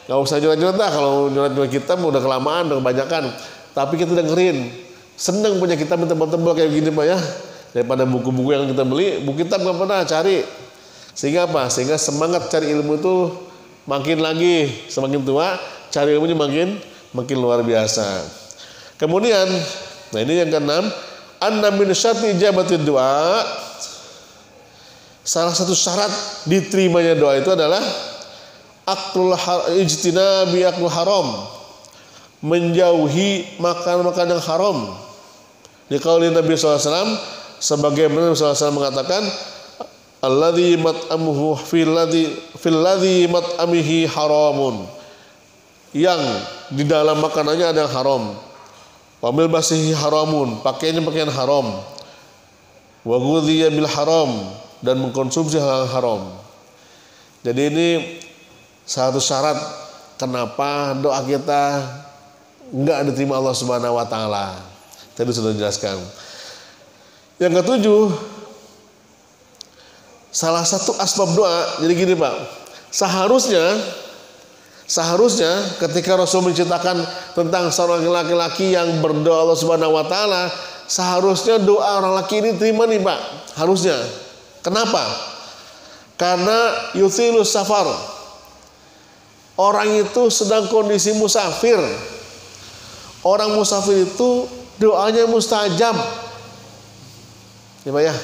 gak usah nyurat-nyurat dah. Kalau nyurat-nyurat kitab udah kelamaan, udah kebanyakan. Tapi kita dengerin. Seneng punya kitab yang tebal-tebal kayak gini Pak ya. Daripada buku-buku yang kita beli, buku kitab gak pernah cari. Sehingga apa? Sehingga semangat cari ilmu itu makin lagi. Semakin tua, cari ilmunya makin luar biasa. Kemudian, nah ini yang keenam, anna min syarti ijabatid doa. Salah satu syarat diterimanya doa itu adalah ijtinabi aklul haram, menjauhi makan-makan yang haram. Di qauli Nabi SAW, sebagaimana Nabi SAW mengatakan, alladzi mat'amuhu fil ladzi mat'amihi haramun, yang di dalam makanannya ada yang haram. Wa milbasihi haramun, pakaiannya pakaian haram. Wa ghudhiya bil haram, dan mengkonsumsi hal haram. Jadi ini satu syarat kenapa doa kita enggak diterima Allah Subhanahu wa taala. Tadi sudah dijelaskan. Yang ketujuh, salah satu asbab doa. Jadi gini Pak, seharusnya ketika Rasul menceritakan tentang seorang laki-laki yang berdoa Allah Subhanahu wa taala, seharusnya doa orang laki ini terima nih Pak, harusnya. Kenapa? Karena yuthilus safar. Orang itu sedang kondisi musafir. Orang musafir itu doanya mustajab. Ya Pak ya.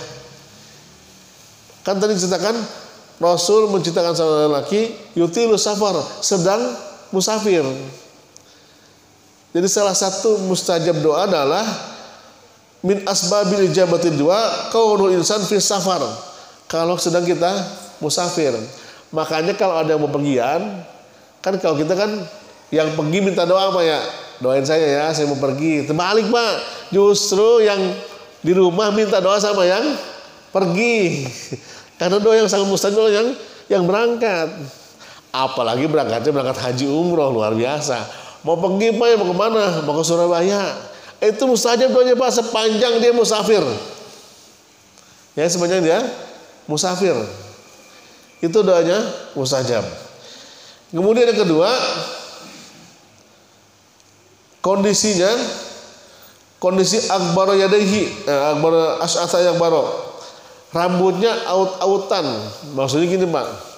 Kan tadi diceritakan Rasul menceritakan seorang lelaki yuthilus safar, sedang musafir. Jadi salah satu mustajab doa adalah min asbabil ijabatid doa kaunul insan fi safar. Kalau sedang kita musafir, makanya kalau ada yang mau pergian, kan kalau kita kan yang pergi minta doa Pak ya, doain saya ya, saya mau pergi. Terbalik Pak, justru yang di rumah minta doa sama yang pergi, karena doa yang sangat mustajab yang berangkat. Apalagi berangkat haji umroh luar biasa. Mau pergi Pak, mau kemana? Mau ke Surabaya. Itu mustajab doanya Pak, sepanjang dia musafir. Ya, sepanjang dia musafir. Itu doanya mustajab. Kemudian yang kedua, kondisi akbaro yadaihi, akbaro as'asa akbaro. Rambutnya aut-autan. Maksudnya gini Pak.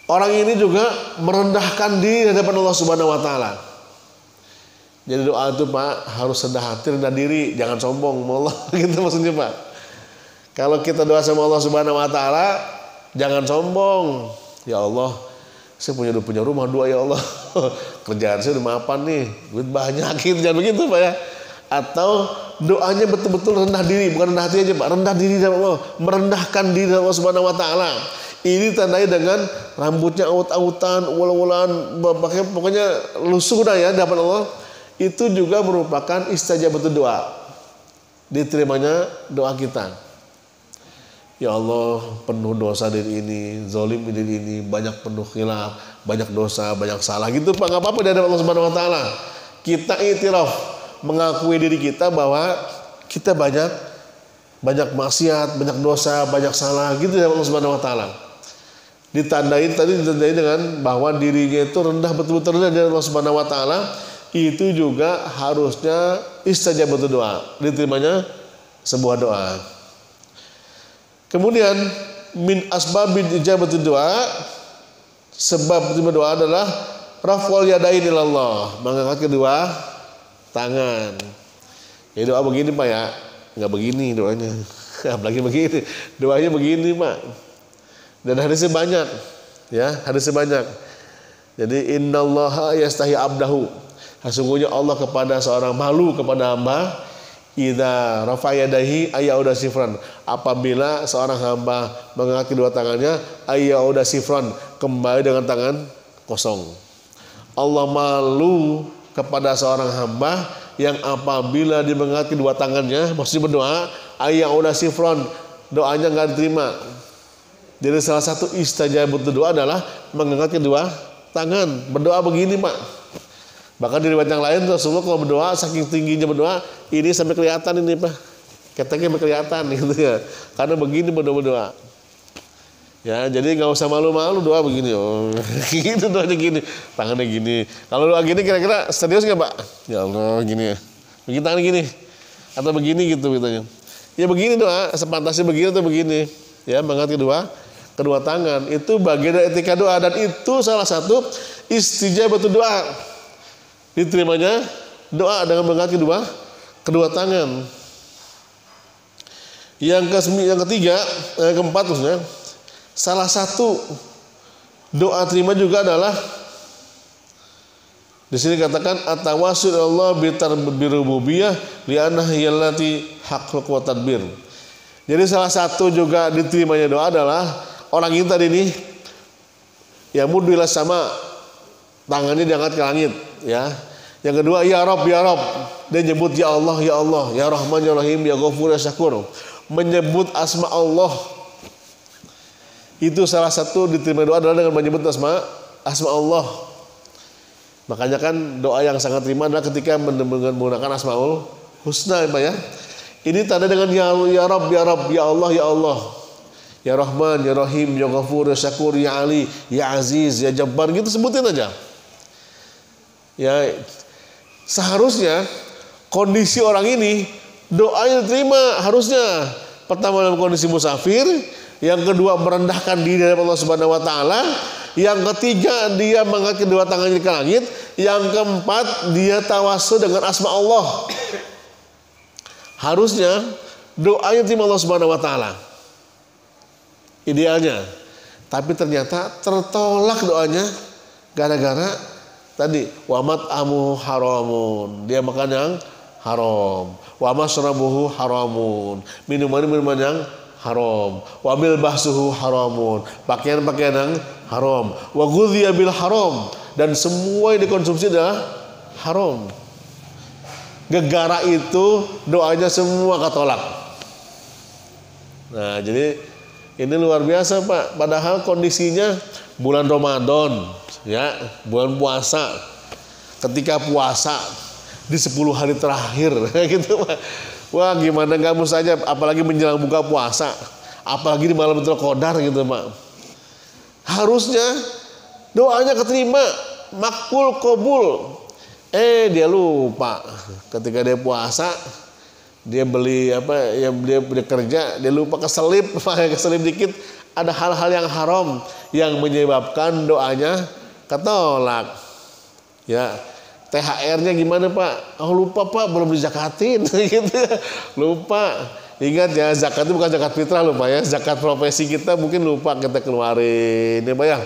Orang ini juga merendahkan diri di hadapan Allah Subhanahu wa taala. Jadi doa itu Pak harus rendah hati, rendah diri, jangan sombong sama Allah. Gitu maksudnya Pak. Kalau kita doa sama Allah Subhanahu wa taala, jangan sombong. Ya Allah, saya punya rumah 2 ya Allah. Kerjaan saya udah mapan nih, duit banyak gitu. Jangan begitu Pak ya. Atau doanya betul-betul rendah diri, bukan rendah hati aja Pak, rendah diri sama Allah, merendahkan diri Allah Subhanahu wa taala. Ini tandai dengan rambutnya aut-autan, ulang-ulang, pokoknya lusuh dah ya dapat Allah. Itu juga merupakan istijabatul doa, diterimanya doa kita. Ya Allah, penuh dosa diri ini, zalim diri ini, banyak penuh khilaf, banyak dosa, banyak salah gitu Pak, nggak apa-apa di hadapan Allah Subhanahu wa taala. Kita iktiraf, mengakui diri kita bahwa kita banyak maksiat, banyak dosa, banyak salah gitu ya Allah Subhanahu wa taala. Ditandai dengan bahwa dirinya itu rendah, betul-betul rendah dari Allah Subhanahu wa taala. Itu juga harusnya istijabatul doa, diterimanya sebuah doa. Kemudian min asbabin ijabatul doa, sebab diterima doa adalah raf'ul yadain ilallah, mengangkat kedua tangan. Ya doa begini Pak ya, nggak begini doanya, apalagi begini, doanya begini Pak. Dan hadisnya banyak, ya hadisnya banyak. Jadi innallaha yastahi abdahu, sesungguhnya Allah kepada seorang malu kepada hamba, idza rafa'a yadayhi ayyauda sifran, apabila seorang hamba mengangkat kedua tangannya, ayyauda sifran, kembali dengan tangan kosong. Allah malu kepada seorang hamba yang apabila dia mengangkat kedua tangannya, maksudnya berdoa, ayyauda sifran, doanya enggak diterima. Jadi salah satu istijabatul doa adalah mengangkat kedua tangan, berdoa begini Pak. Bahkan di riwayat yang lain Rasulullah kalau berdoa saking tingginya berdoa, ini sampai kelihatan ini Pak, keteknya sampai kelihatan gitu ya, karena begini berdoa. Ya, jadi nggak usah malu-malu doa begini, oh gitu doanya gini, tangannya gini. Kalau doa gini kira-kira serius nggak Pak? Ya Allah gini ya, begini tangan gini, atau begini gitu gitu. Ya begini doa, sepantasnya begini atau begini. Ya, mengangkat kedua tangan itu bagian dari etika doa, dan itu salah satu istijabatul doa, diterimanya doa dengan mengangkat kedua tangan. Yang keempat maksudnya, salah satu doa terima juga adalah di sini katakan at-tawassul Allah birububiyah li'annahu allati haqqu wa tadbir. Jadi salah satu juga diterimanya doa adalah orang ini tadi nih, ya muddu ila sama, tangannya diangkat ke langit, ya. Yang kedua ya Rabb, dia nyebut ya Allah, ya Rahman, ya Rahim, ya Ghafur, ya Syakur, menyebut asma Allah. Itu salah satu diterima doa adalah dengan menyebut asma Allah. Makanya kan doa yang sangat terima adalah ketika menggunakan asmaul husna Pak ya. Ini tanda dengan ya Rabb, ya Allah, ya Rahman, ya Rahim, ya Ghafur, ya Syakur, ya Ali, ya Aziz, ya Jabbar, gitu sebutin aja. Ya, seharusnya kondisi orang ini doanya diterima harusnya. Pertama dalam kondisi musafir, yang kedua merendahkan diri dari Allah Subhanahu wa taala, yang ketiga dia mengangkat kedua tangannya ke langit, yang keempat dia tawassul dengan asma Allah. Harusnya doanya diterima Allah Subhanahu wa taala. Idealnya. Tapi ternyata tertolak doanya gara-gara tadi wamat amu haramun, dia makan yang haram, wa masrabuhu haramun, minuman yang haram, wabil bahsuhu haramun, pakaian yang haram, wa ghudhiya bil haram, dan semua yang dikonsumsi adalah haram. Gegara itu doanya semua ketolak. Nah, jadi ini luar biasa Pak. Padahal kondisinya bulan Ramadan, ya, bulan puasa. ketika puasa di 10 hari terakhir gitu Pak. Wah, gimana nggak mustajab, apalagi menjelang buka puasa, apalagi di malam Lailatul Qadar gitu Pak. Harusnya doanya keterima, makbul qabul. Dia lupa ketika dia puasa, dia beli dia kerja, dia lupa keselip dikit, ada hal-hal yang haram yang menyebabkan doanya ketolak. Ya, THR-nya gimana Pak? Oh lupa Pak, belum dizakatin gitu. Lupa. Ingat ya, zakat itu bukan zakat fitrah loh Pak ya. Zakat profesi kita mungkin lupa kita keluarin ya Pak ya.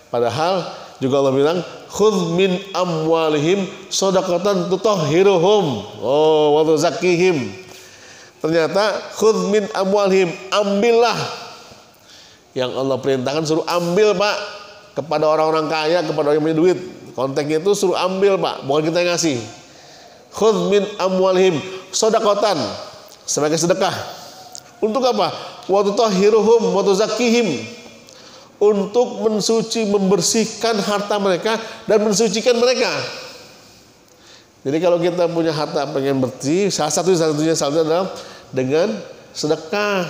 Padahal juga Allah bilang khudz min amwalihim shadaqatan tutahhiruhum wa tuzakkihim. Ternyata khudz min amwalihim, ambillah. Yang Allah perintahkan suruh ambil Pak, kepada orang-orang kaya, kepada orang yang punya duit. Konteksnya itu suruh ambil Pak, bukan kita yang ngasih. Khudz min amwalihim shadaqatan, sebagai sedekah. Untuk apa? Wa tutahhiruhum wa tuzakkihim, untuk mensuci, membersihkan harta mereka dan mensucikan mereka. Jadi kalau kita punya harta pengen bersih, salah satunya adalah dengan sedekah,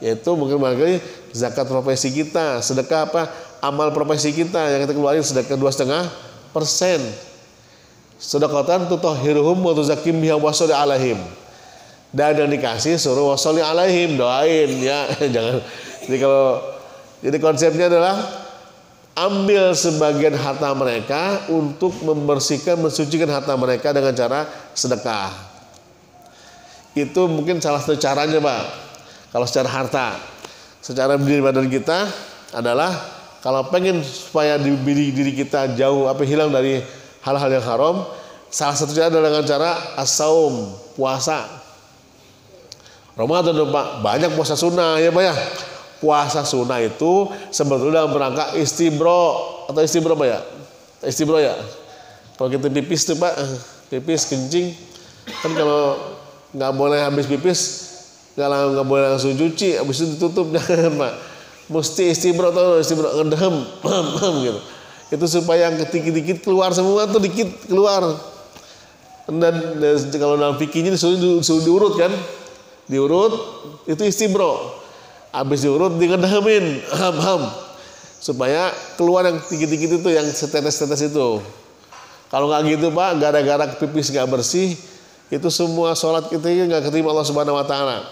yaitu mungkin barangkali zakat profesi kita, sedekah apa? Amal profesi kita yang kita keluarin sedekah 2,5%. Sedekatan tutahhiruhum wa tuzakkihim biha wa sholli alaihim. Dan yang dikasih suruh wa sholli alaihim, doain ya. Jangan. Jadi konsepnya adalah ambil sebagian harta mereka untuk membersihkan, mensucikan harta mereka dengan cara sedekah. Itu mungkin salah satu caranya Pak. Kalau secara harta, secara diri badan kita adalah kalau pengen supaya diri kita jauh hilang dari hal-hal yang haram, salah satunya adalah dengan cara as-saum, puasa. Ramadan Pak, banyak puasa sunnah ya Pak ya. Puasa sunnah itu sebetulnya dalam rangka istibro atau istibro Pak ya. Istibro ya. Kalau kita pipis tuh Pak, pipis kencing, kan kalau nggak boleh habis pipis, nggak boleh langsung cuci, habis itu ditutup jangan Pak. Mesti istibro atau istibro ngedehem gitu. Itu supaya yang dikit-dikit keluar semua tuh dikit keluar. Dan kalau dalam fikihnya disuruh diurut kan, diurut itu istibro. Habis diurut di ngedehemin, supaya keluar yang dikit-dikit itu, yang setetes-tetes itu. Kalau nggak gitu Pak, gara-gara pipis nggak bersih, itu semua sholat kita nggak keterima Allah Subhanahu Wa Taala.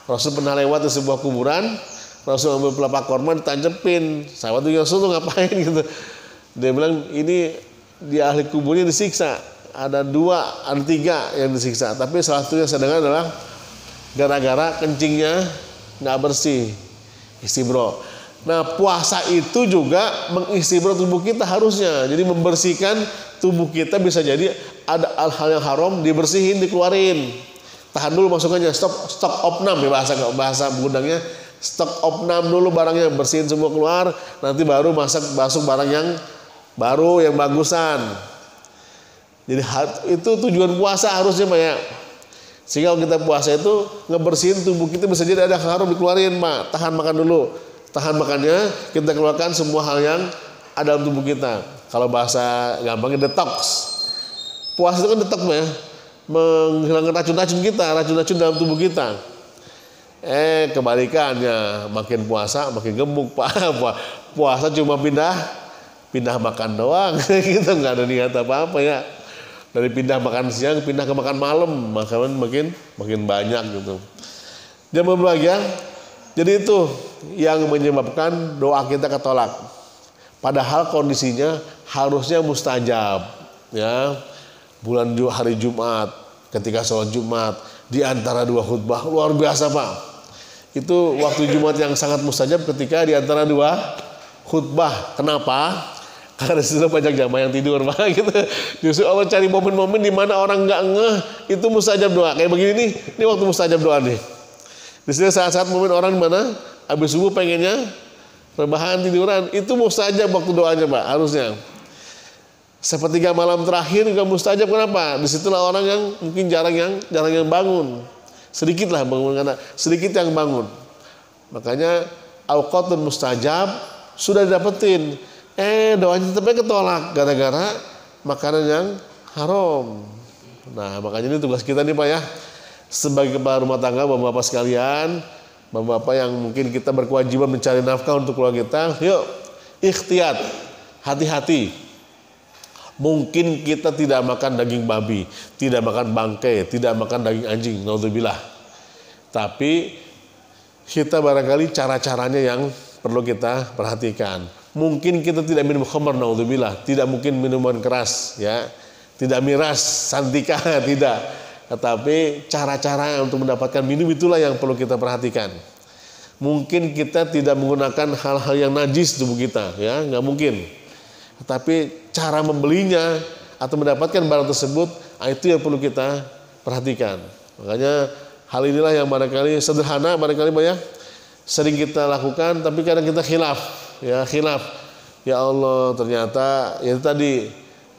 Rasul pernah lewat di sebuah kuburan, Rasul ambil pelapa korma ditancepin. Sahabat itu Rasul ngapain gitu? Dia bilang ini di ahli kuburnya disiksa. Ada 2, ada 3 yang disiksa. Tapi salah satu yang saya dengar adalah gara-gara kencingnya nggak bersih, istibro. Nah puasa itu juga mengistibro tubuh kita harusnya. Jadi membersihkan tubuh kita, bisa jadi ada hal-hal yang haram dibersihin, dikeluarin. Tahan dulu masukannya, stop opnam ya bahasa gudangnya. Stok opnam dulu barangnya, bersihin semua keluar, nanti baru masuk barang yang baru, yang bagusan. Jadi itu tujuan puasa harusnya Pak ya. Sehingga kalau kita puasa itu ngebersihin tubuh kita, bisa jadi ada haram dikeluarin Pak. Tahan makan dulu, tahan makannya, kita keluarkan semua hal yang ada dalam tubuh kita. Kalau bahasa gampangnya detox. Puasa itu kan detox Pak ya, menghilangkan racun-racun kita, racun-racun dalam tubuh kita. Kebalikannya, makin puasa makin gemuk Pak. Puasa cuma pindah makan doang gitu, nggak ada niat apa-apa ya. Dari pindah makan siang pindah ke makan malam, makanan makin banyak gitu. Jemaah berbahagia, jadi itu yang menyebabkan doa kita ketolak. Padahal kondisinya harusnya mustajab ya. Bulan hari Jumat, ketika sholat Jumat di antara 2 khutbah, luar biasa Pak. Itu waktu Jumat yang sangat mustajab ketika di antara 2 khutbah. Kenapa? Karena disitu banyak jamaah yang tidur Pak gitu. Justru Allah cari momen-momen di mana orang nggak ngeh, itu mustajab doa. Kayak begini nih, ini waktu mustajab doa nih. Di sini saat-saat momen orang di mana habis subuh pengennya rebahan tiduran, itu mustajab waktu doanya Pak, harusnya. Sepertiga malam terakhir juga mustajab. Kenapa? Disitulah orang yang mungkin jarang yang bangun. Sedikit lah bangun, karena sedikit yang bangun. Makanya awqatun mustajab sudah didapetin, doanya tetapnya ketolak gara-gara makanan yang haram. Nah, makanya ini tugas kita nih Pak ya, sebagai kepala rumah tangga, bapak-bapak sekalian, bapak-bapak yang mungkin kita berkewajiban mencari nafkah untuk keluarga kita, yuk ikhtiyat, hati-hati. Mungkin kita tidak makan daging babi, tidak makan bangkai, tidak makan daging anjing, naudzubillah. Tapi kita barangkali cara-caranya yang perlu kita perhatikan. Mungkin kita tidak minum khamar, naudzubillah, tidak mungkin minuman keras, ya, tidak miras, santika, tidak. Tetapi cara-cara untuk mendapatkan minum itulah yang perlu kita perhatikan. Mungkin kita tidak menggunakan hal-hal yang najis tubuh kita, ya, nggak mungkin. Tetapi cara membelinya atau mendapatkan barang tersebut, itu yang perlu kita perhatikan. Makanya hal inilah yang barangkali sederhana, barangkali banyak sering kita lakukan, tapi kadang kita khilaf. Ya Allah, ternyata ya tadi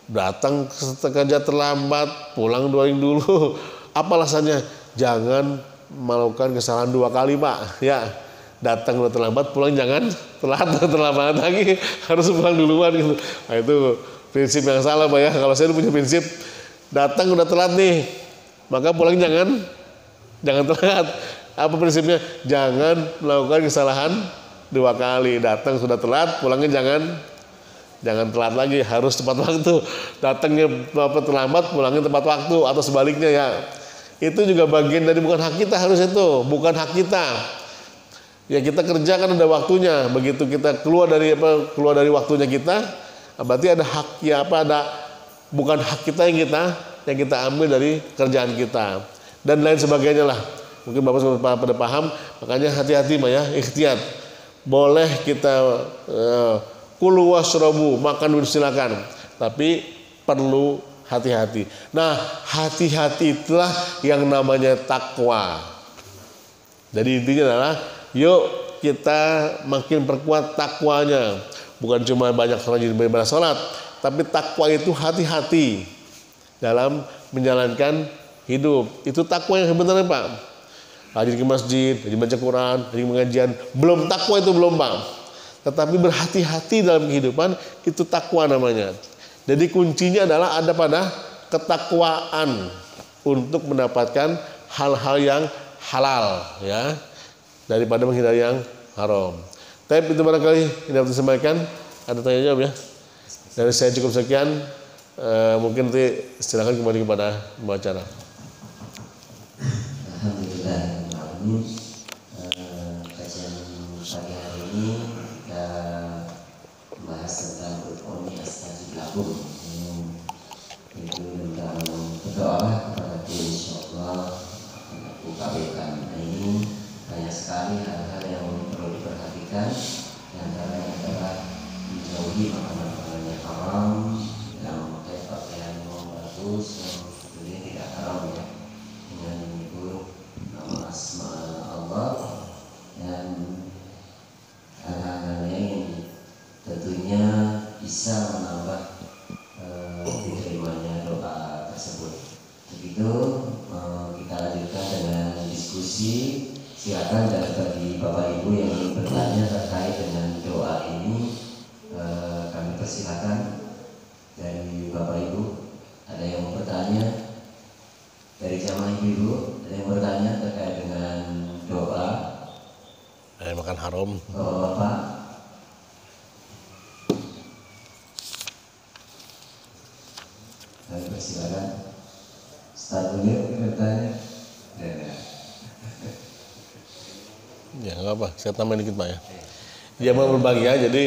datang kerja terlambat, pulang doain dulu. Apa alasannya? Jangan melakukan kesalahan 2 kali Pak. Ya, datang udah terlambat, pulang jangan terlambat lagi, harus pulang duluan gitu. Nah, itu prinsip yang salah Pak ya. Kalau saya punya prinsip, datang udah telat nih, maka pulang jangan telat. Apa prinsipnya? Jangan melakukan kesalahan 2 kali. Datang sudah telat, pulangnya jangan telat lagi, harus tepat waktu. Datangnya terlambat, pulangnya tepat waktu, atau sebaliknya ya. Itu juga bagian dari bukan hak kita, harus itu bukan hak kita. Ya kita kerja kan ada waktunya. Begitu kita keluar dari waktunya kita, berarti ada hak ya bukan hak kita yang kita ambil dari kerjaan kita dan lain sebagainya lah. Mungkin Bapak pada paham, makanya hati-hati Pak ya, ikhtiyat. Boleh kita kulu washrabu, makan silakan, tapi perlu hati-hati. Nah, hati-hati itulah yang namanya takwa. Jadi intinya adalah yuk kita makin perkuat takwanya. Bukan cuma banyak rajin beribadah sholat, tapi takwa itu hati-hati dalam menjalankan hidup. Itu takwa yang sebenarnya Pak. Rajin ke masjid, rajin baca Quran, rajin pengajian, belum takwa itu belum Pak. Tetapi berhati-hati dalam kehidupan, itu takwa namanya. Jadi kuncinya adalah ada pada ketakwaan untuk mendapatkan hal-hal yang halal, ya, daripada menghindari yang haram. Tapi itu barangkali yang dapat disampaikan. Ada tanya jawab ya. Dari saya cukup sekian. Mungkin nanti silakan kembali kepada pembicara. Alhamdulillah, kajian pagi hari ini kita membahas tentang rukun astajib lakum. Itu tentang berdoa kepada Allah, insyaallah aku kabulkan. Ini banyak sekali hal-hal yang perlu diperhatikan. Yang antaranya adalah menjauhi makanan-makanan yang haram, yang memakai pakaian yang bagus, yang sebetulnya tidak haram ya, dengan menyebut nama asma Allah dan hal-hal yang tentunya bisa menambah diterimanya doa tersebut. Begitu kita lanjutkan dengan diskusi. Silakan bagi Bapak Ibu yang ingin bertanya terkait dengan doa ini, kami persilakan. Dari Bapak Ibu ada yang mau bertanya? Dari jamaah ibu ada yang bertanya terkait dengan doa Makan haram. Bapak. Kami persilakan. Start dulu bertanya. Ya nggak apa, saya tambahin dikit Pak ya. Dia mau berbagi ya, jadi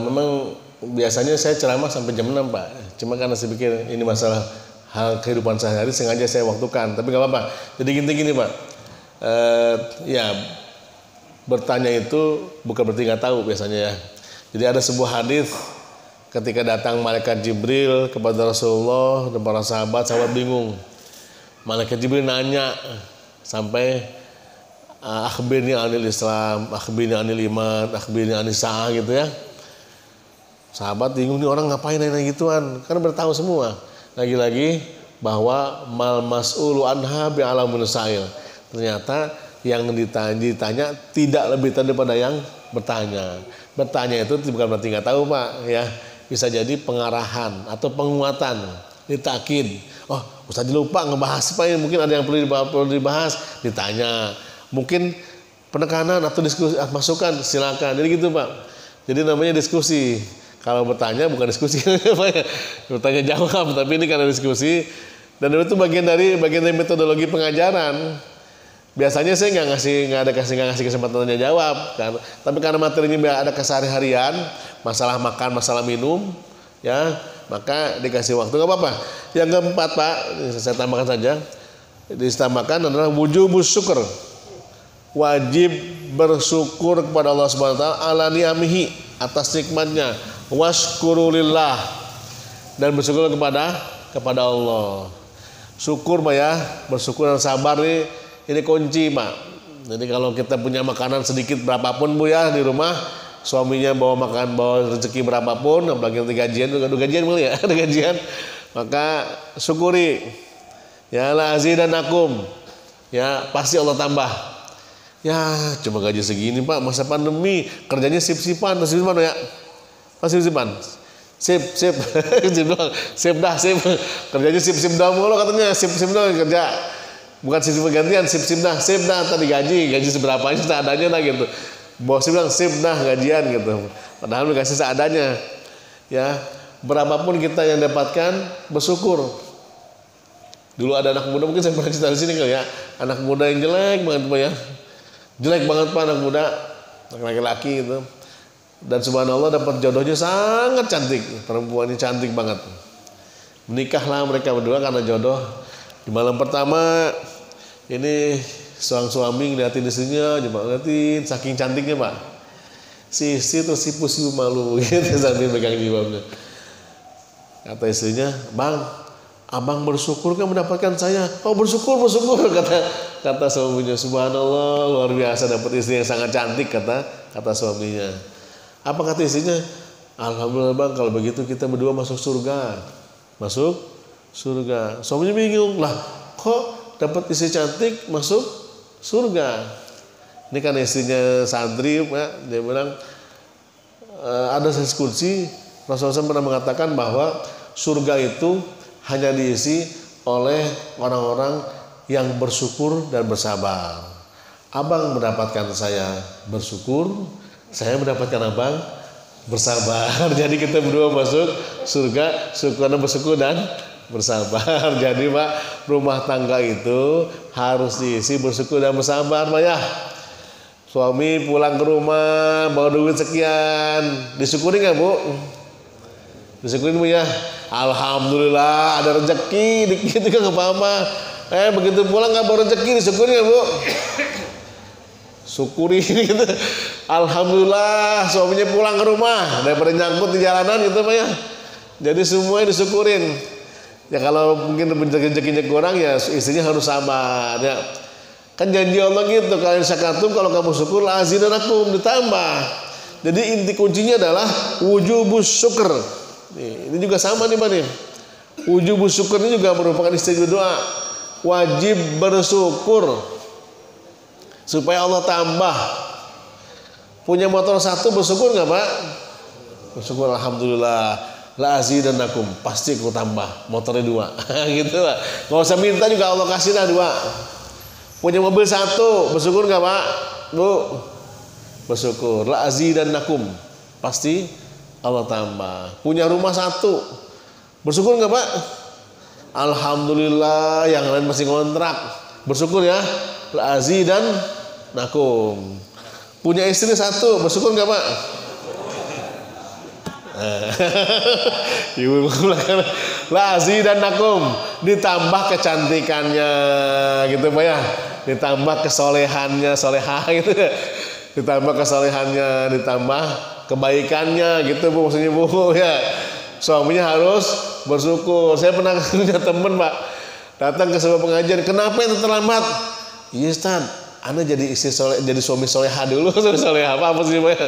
memang biasanya saya ceramah sampai jam 6 Pak. Cuma karena saya pikir ini masalah hal kehidupan sehari-hari, sengaja saya waktukan. Tapi nggak apa-apa. Jadi gini Pak, ya bertanya itu bukan berarti nggak tahu biasanya ya. Jadi ada sebuah hadis ketika datang malaikat Jibril kepada Rasulullah dan para sahabat bingung. Malaikat Jibril nanya sampai akhbirni anil Islam, akhbirni anil iman, akhbirni anil sa'ah gitu ya. Sahabat bingung nih, orang ngapain nanya gituan, kan bertahu semua. Lagi-lagi bahwa mal mas'ulu anha bi'alamun sa'il. Ternyata yang ditanya tidak lebih tahu daripada yang bertanya. Bertanya itu bukan berarti nggak tahu Pak ya. bisa jadi pengarahan atau penguatan, ditakin. Oh, Ustaz lupa ngebahas apa ya, mungkin ada yang perlu dibahas, ditanya. Mungkin penekanan atau diskusi, masukan, silakan. Jadi gitu Pak. Jadi namanya diskusi. Kalau bertanya bukan diskusi, bertanya jawab, tapi ini karena diskusi. Dan itu bagian dari metodologi pengajaran. Biasanya saya nggak ngasih kesempatan tanya jawab, kan? Tapi karena materinya ada kesehari-harian, masalah makan, masalah minum, ya, maka dikasih waktu, nggak apa-apa. Yang keempat Pak, saya tambahkan saja, ditambahkan adalah wujubus syukur, wajib bersyukur kepada Allah Subhanahu Wa Taala ala ni'amihi, atas nikmatnya, washkurulillah, dan bersyukur kepada Allah. Syukur Pak ya, bersyukur dan sabar nih. Ini kunci Pak. Jadi kalau kita punya makanan sedikit berapapun Bu ya di rumah, suaminya bawa rezeki berapapun, apalagi nanti gajian, ada gajian boleh ya, ada gajian, maka syukuri. Ya la azidanakum, ya pasti Allah tambah. Ya cuma gaji segini Pak, masa pandemi, kerjanya sip-sipan ya, sip-sipan. Sip dah, kerjanya sip dah mulu katanya, sip dah kerja. Bukan sip gantian, sip dah, tadi gaji seberapanya seadanya lah gitu. Bosnya bilang sip dah gajian gitu. Padahal dikasih seadanya. Ya, berapapun kita yang dapatkan, bersyukur. Dulu ada anak muda, mungkin saya pernah cerita di sini kali ya. Anak muda yang jelek banget Pak ya. Jelek banget Pak anak muda, laki-laki gitu. Dan subhanallah dapat jodohnya sangat cantik, perempuannya cantik banget. Menikahlah mereka berdua karena jodoh. Di malam pertama ini seorang suami ngeliatin istrinya, coba ngeliatin saking cantiknya Pak. Si istri terus sipu malu gitu sambil megang jilbabnya. Kata istrinya, "Bang, abang bersyukur kan mendapatkan saya." "Oh, bersyukur," kata suaminya. Subhanallah, luar biasa dapat istri yang sangat cantik, kata suaminya. Apa kata istrinya? "Alhamdulillah Bang, kalau begitu kita berdua masuk surga." Masuk surga. Suaminya bingung, lah kok dapat istri cantik masuk surga? Ini kan istrinya santri Pak. Dia bilang ada diskusi, Rasulullah SAW pernah mengatakan bahwa surga itu hanya diisi oleh orang-orang yang bersyukur dan bersabar. Abang mendapatkan saya bersyukur, saya mendapatkan abang bersabar. Jadi kita berdua masuk surga, karena bersyukur dan bersabar. Jadi Pak, rumah tangga itu harus diisi bersyukur dan bersabar Pak ya. Suami pulang ke rumah bawa duit sekian, disyukuri nggak Bu? Disyukurin Bu ya. Alhamdulillah ada rezeki, dikit juga nggak apa-apa. Begitu pulang nggak bawa rezeki, disyukuri nggak Bu? Syukuri gitu. Alhamdulillah suaminya pulang ke rumah daripada nyangkut di jalanan gitu Pak ya. Jadi semuanya disyukurin. Ya kalau mungkin rezekinya kurang ya istrinya harus sabar ya. Kan janji Allah gitu, kalian syakatum, kalau kamu syukur la azidanakum, ditambah. Jadi inti kuncinya adalah wujubus syukur. Ini juga sama nih Pak nih. Wujubus syukur ini juga merupakan istilah doa. Wajib bersyukur supaya Allah tambah. Punya motor satu bersyukur nggak Pak? Bersyukur alhamdulillah. La azidanakum, pasti aku tambah motornya 2. Gitu Pak. Nggak usah minta juga Allah kasih dah 2. Punya mobil satu bersyukur nggak Pak? Bu, bersyukur. La azidanakum, pasti Allah tambah. Punya rumah satu bersyukur nggak Pak? Alhamdulillah, yang lain masih ngontrak, bersyukur ya. La azidanakum. Punya istri satu bersyukur nggak Pak? Ibu belakang la azidanakum, ditambah kecantikannya gitu Pak ya, ditambah kesolehannya, solehah gitu, ditambah kesolehannya, ditambah kebaikannya gitu Bu, maksudnya Bu ya. Suaminya harus bersyukur. Saya pernah punya teman Pak, datang ke sebuah pengajian, "Kenapa itu terlambat?" "Iya Ustaz, Anda jadi istri soleh, jadi suami soleha dulu." Soleha apa sih Pak ya?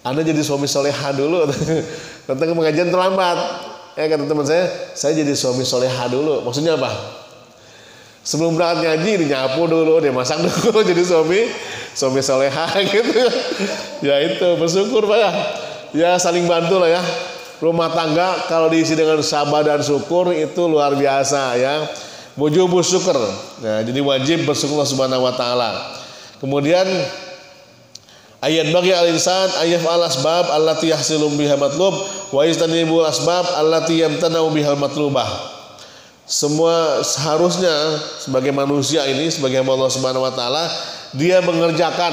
"Anda jadi suami soleha dulu." Datang ke pengajian terlambat. Kata teman saya jadi suami soleha dulu. Maksudnya apa? Sebelum berangkat ngaji dinyapu dulu, dia masak dulu, jadi suami soleha gitu. Ya itu bersyukur Pak ya. Ya saling bantu lah ya. Rumah tangga kalau diisi dengan sabar dan syukur itu luar biasa ya. Wujub syukur. Nah, jadi wajib bersyukur Subhanahu wa taala. Kemudian ayat bagi al-insan ayat al-asbab allati yahsilum biha matlub wa yastanibul asbab allati yamtanau bihal matlubah. Semua seharusnya sebagai manusia ini sebagai Allah Subhanahu wa taala dia mengerjakan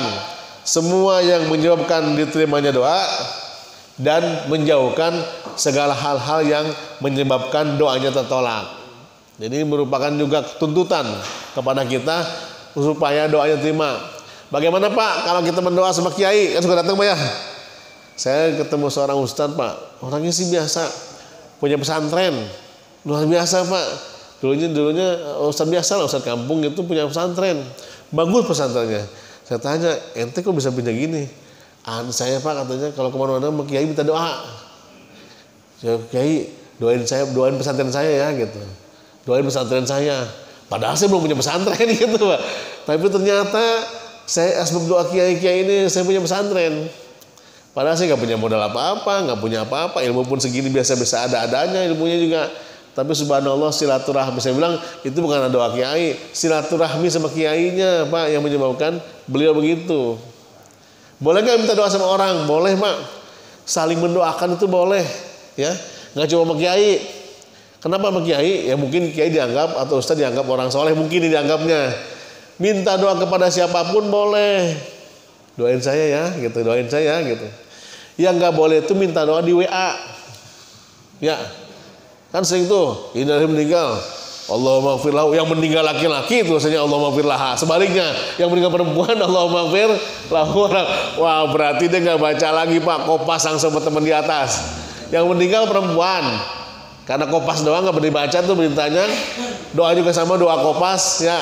semua yang menyebabkan diterimanya doa dan menjauhkan segala hal-hal yang menyebabkan doanya tertolak. Jadi merupakan juga tuntutan kepada kita supaya doanya terima. Bagaimana Pak kalau kita berdoa sama kiai? Kan suka datang Pak ya. Saya ketemu seorang ustadz Pak, orangnya sih biasa, punya pesantren, luar biasa Pak. Dulunya ustadz biasa lah, ustadz kampung itu punya pesantren, bagus pesantrennya. Saya tanya, ente kok bisa punya gini? Saya Pak katanya kalau kemana-mana sama kiai minta doa. Ya, kiai doain pesantren saya ya gitu. Doain pesantren saya. Padahal saya belum punya pesantren gitu Pak. Tapi ternyata saya asbab doa kiai-kiai ini saya punya pesantren. Padahal saya nggak punya modal apa-apa, nggak punya apa-apa. Ilmu pun segini biasa-biasa ada-adanya ilmunya juga. Tapi subhanallah silaturahmi, saya bilang itu bukan doa kiai, silaturahmi sama kiainya Pak yang menyebabkan beliau begitu. Boleh nggak minta doa sama orang? Boleh Pak. Saling mendoakan itu boleh, ya. Nggak cuma sama kiai. Kenapa sama kiai? Ya mungkin kiai dianggap atau ustaz dianggap orang soleh, mungkin dianggapnya. Minta doa kepada siapapun boleh. Doain saya ya, gitu. Doain saya gitu. Yang nggak boleh itu minta doa di WA. Ya, kan sering tuh. Ini dari meninggal. Allahumma ighfir lahu, yang meninggal laki-laki itu rasanya Allahumma ighfir laha. Sebaliknya, yang meninggal perempuan Allahumma ighfir lahu. Wah, berarti dia nggak baca lagi Pak, kopas langsung ke teman di atas. Yang meninggal perempuan, karena kopas doang nggak boleh dibaca tuh beritanya. Doa juga sama doa kopas ya.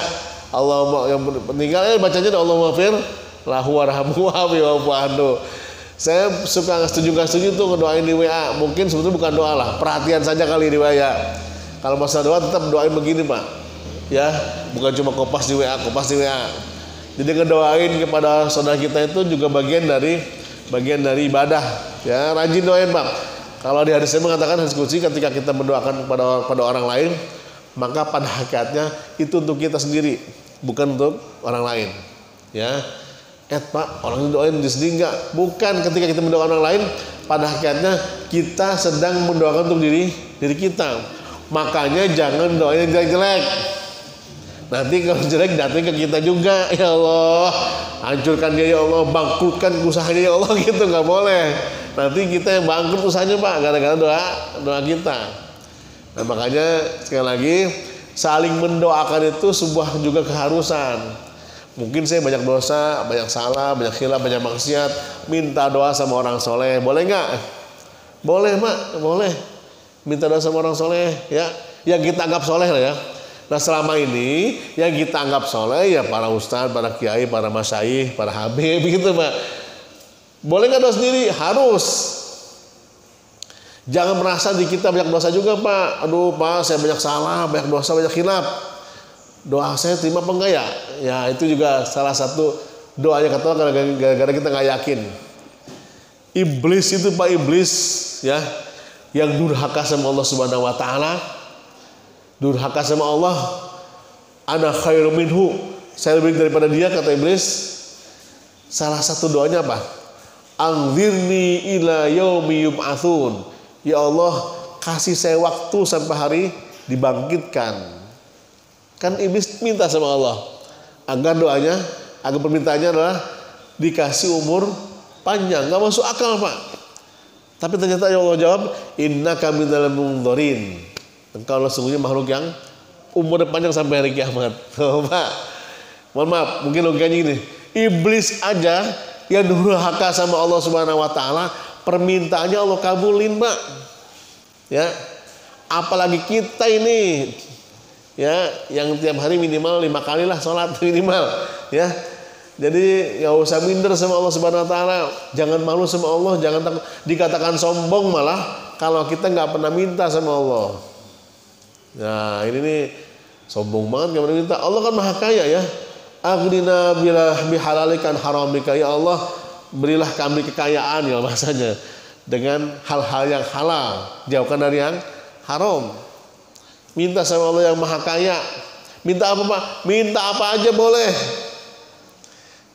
Allahumma yang meninggal bacanya Allahumma ighfir lahu warhamhu wa'fu anhu. Saya suka nggak setuju tuh ngedoain di WA. Mungkin sebetulnya bukan doa lah, perhatian saja kali di WA ya. Kalau masalah doa tetap doain begini Pak, ya bukan cuma kopas di WA. Jadi ngedoain kepada saudara kita itu juga bagian dari ibadah. Ya rajin doain Pak. Kalau di hadisnya mengatakan hadis qudsi ketika kita mendoakan pada orang lain, maka pada hakikatnya itu untuk kita sendiri, bukan untuk orang lain. Ya, Pak orang doain di sini enggak? Bukan, ketika kita mendoakan orang lain, pada hakikatnya kita sedang mendoakan untuk diri kita. Makanya jangan doain yang jelek-jelek. Nanti kalau jelek datang ke kita juga, ya Allah, hancurkan dia ya Allah, bangkrutkan usahanya ya Allah, gitu nggak boleh. Nanti kita yang bangkrut usahanya Pak, gara-gara doa kita. Nah makanya sekali lagi saling mendoakan itu sebuah juga keharusan. Mungkin saya banyak dosa, banyak salah, banyak khilaf, banyak maksiat, minta doa sama orang soleh, boleh nggak? Boleh Mak, boleh. Minta doa sama orang soleh, ya, yang kita anggap soleh lah ya. Nah selama ini yang kita anggap soleh ya para ustadz, para kiai, para masyayikh, para habib gitu Pak. Boleh nggak doa sendiri? Harus. Jangan merasa di kita banyak dosa juga Pak. Aduh Pak, saya banyak salah, banyak dosa, banyak khilaf. Doa saya terima apa enggak ya? Ya itu juga salah satu doanya kata gara-gara kita nggak yakin. Iblis itu Pak, iblis ya, yang durhaka sama Allah Subhanahu wa taala, durhaka sama Allah. Ana khairu minhu, saya lebih daripada dia kata iblis. Salah satu doanya apa? Anzirni ila yaumi yub'atsun. Ya Allah, kasih saya waktu sampai hari dibangkitkan. Kan iblis minta sama Allah agar doanya, agar permintaannya adalah dikasih umur panjang. Gak masuk akal Pak. Tapi ternyata ya Allah jawab, innaka minal mundzirin. Engkau sesungguhnya makhluk yang umurnya panjang sampai hari kiamat. Pak, mohon maaf, mungkin logikanya gini. Iblis aja yang durhaka sama Allah Subhanahu wa taala, permintaannya Allah kabulin, Pak. Ya. Apalagi kita ini, ya, yang tiap hari minimal 5 kali lah sholat minimal, ya. Jadi nggak usah minder sama Allah Subhanahu Wa Taala, jangan malu sama Allah, jangan dikatakan sombong malah kalau kita nggak pernah minta sama Allah. Nah ini nih sombong banget nggak pernah minta. Allah kan maha kaya ya. Aghnina bihalalikan haramika, ya Allah berilah kami kekayaan ya bahasanya. dengan hal-hal yang halal, jauhkan dari yang haram. Minta sama Allah yang Maha Kaya. Minta apa Pak? Minta apa aja boleh.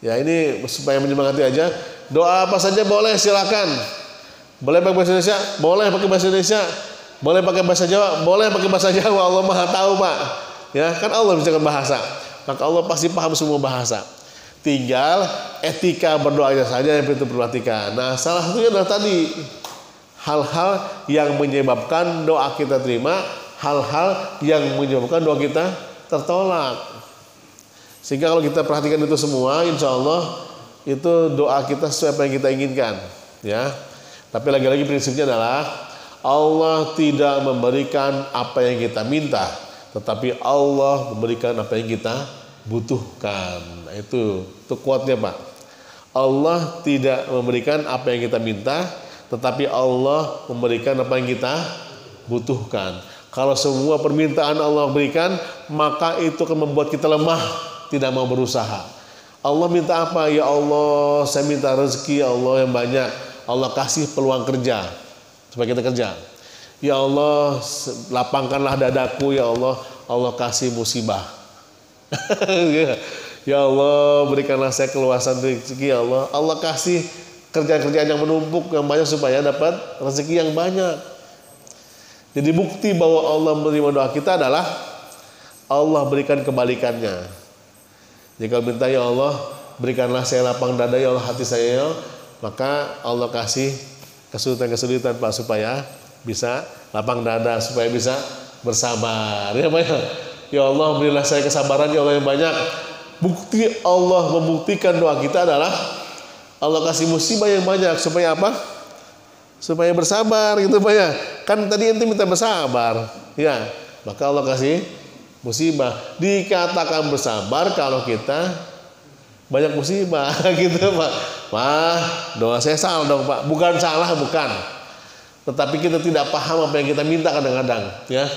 Ya ini supaya menyemangati aja. Doa apa saja boleh, silakan. Boleh pakai bahasa Indonesia? Boleh pakai bahasa Indonesia. Boleh pakai bahasa Jawa? Boleh pakai bahasa Jawa. Allah Maha tahu Pak. Ya kan Allah bisa bahasa. Maka Allah pasti paham semua bahasa. Tinggal etika berdoanya saja yang perlu diperhatikan. Nah, salah satunya adalah tadi hal-hal yang menyebabkan doa kita terima, hal-hal yang menyebabkan doa kita tertolak. Sehingga kalau kita perhatikan itu semua, insya Allah itu doa kita sesuai apa yang kita inginkan. Ya. Tapi lagi-lagi prinsipnya adalah Allah tidak memberikan apa yang kita minta, tetapi Allah memberikan apa yang kita butuhkan. Nah, itu kuatnya Pak. Allah tidak memberikan apa yang kita minta, tetapi Allah memberikan apa yang kita butuhkan. Kalau semua permintaan Allah berikan, maka itu akan membuat kita lemah, tidak mau berusaha. Allah minta apa? Ya Allah, saya minta rezeki ya Allah yang banyak. Allah kasih peluang kerja supaya kita kerja. Ya Allah, lapangkanlah dadaku ya Allah. Allah kasih musibah. Ya Allah, berikanlah saya keluasan rezeki ya Allah. Allah kasih kerjaan-kerjaan yang menumpuk yang banyak supaya dapat rezeki yang banyak. Jadi bukti bahwa Allah menerima doa kita adalah Allah berikan kebalikannya. Jika minta ya Allah, berikanlah saya lapang dada ya Allah hati saya ya, maka Allah kasih kesulitan-kesulitan Pak supaya bisa lapang dada, supaya bisa bersabar. Ya Pak ya. Ya Allah, berilah saya kesabaran ya Allah yang banyak. Bukti Allah membuktikan doa kita adalah Allah kasih musibah yang banyak supaya apa? Supaya bersabar gitu Pak ya. Kan tadi ente minta bersabar, ya. Maka Allah kasih musibah. Dikatakan bersabar kalau kita banyak musibah gitu Pak. Wah, doa saya salah dong Pak. Bukan salah, bukan. Tetapi kita tidak paham apa yang kita minta kadang-kadang, ya.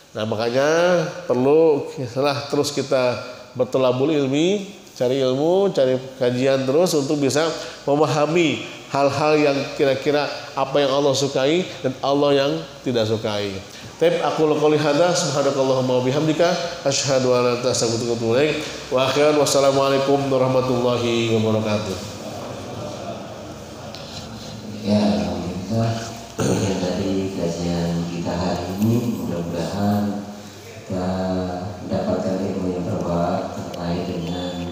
Nah makanya perlu setelah terus kita bertolabul ilmi, cari ilmu, cari kajian terus untuk bisa memahami hal-hal yang kira-kira apa yang Allah sukai dan Allah yang tidak sukai. Tapi aku qouli hadza subhanakallahumma wa bihamdika asyhadu an la ilaha illa anta astaghfiruka wa atubu ilaik. Wa akhiran wassalamualaikum warahmatullahi wabarakatuh. Ya, alhamdulillah. Dari kajian kita hari ini mudah-mudahan kita mendapatkan ilmu yang bermanfaat terkait dengan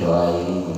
doa ini.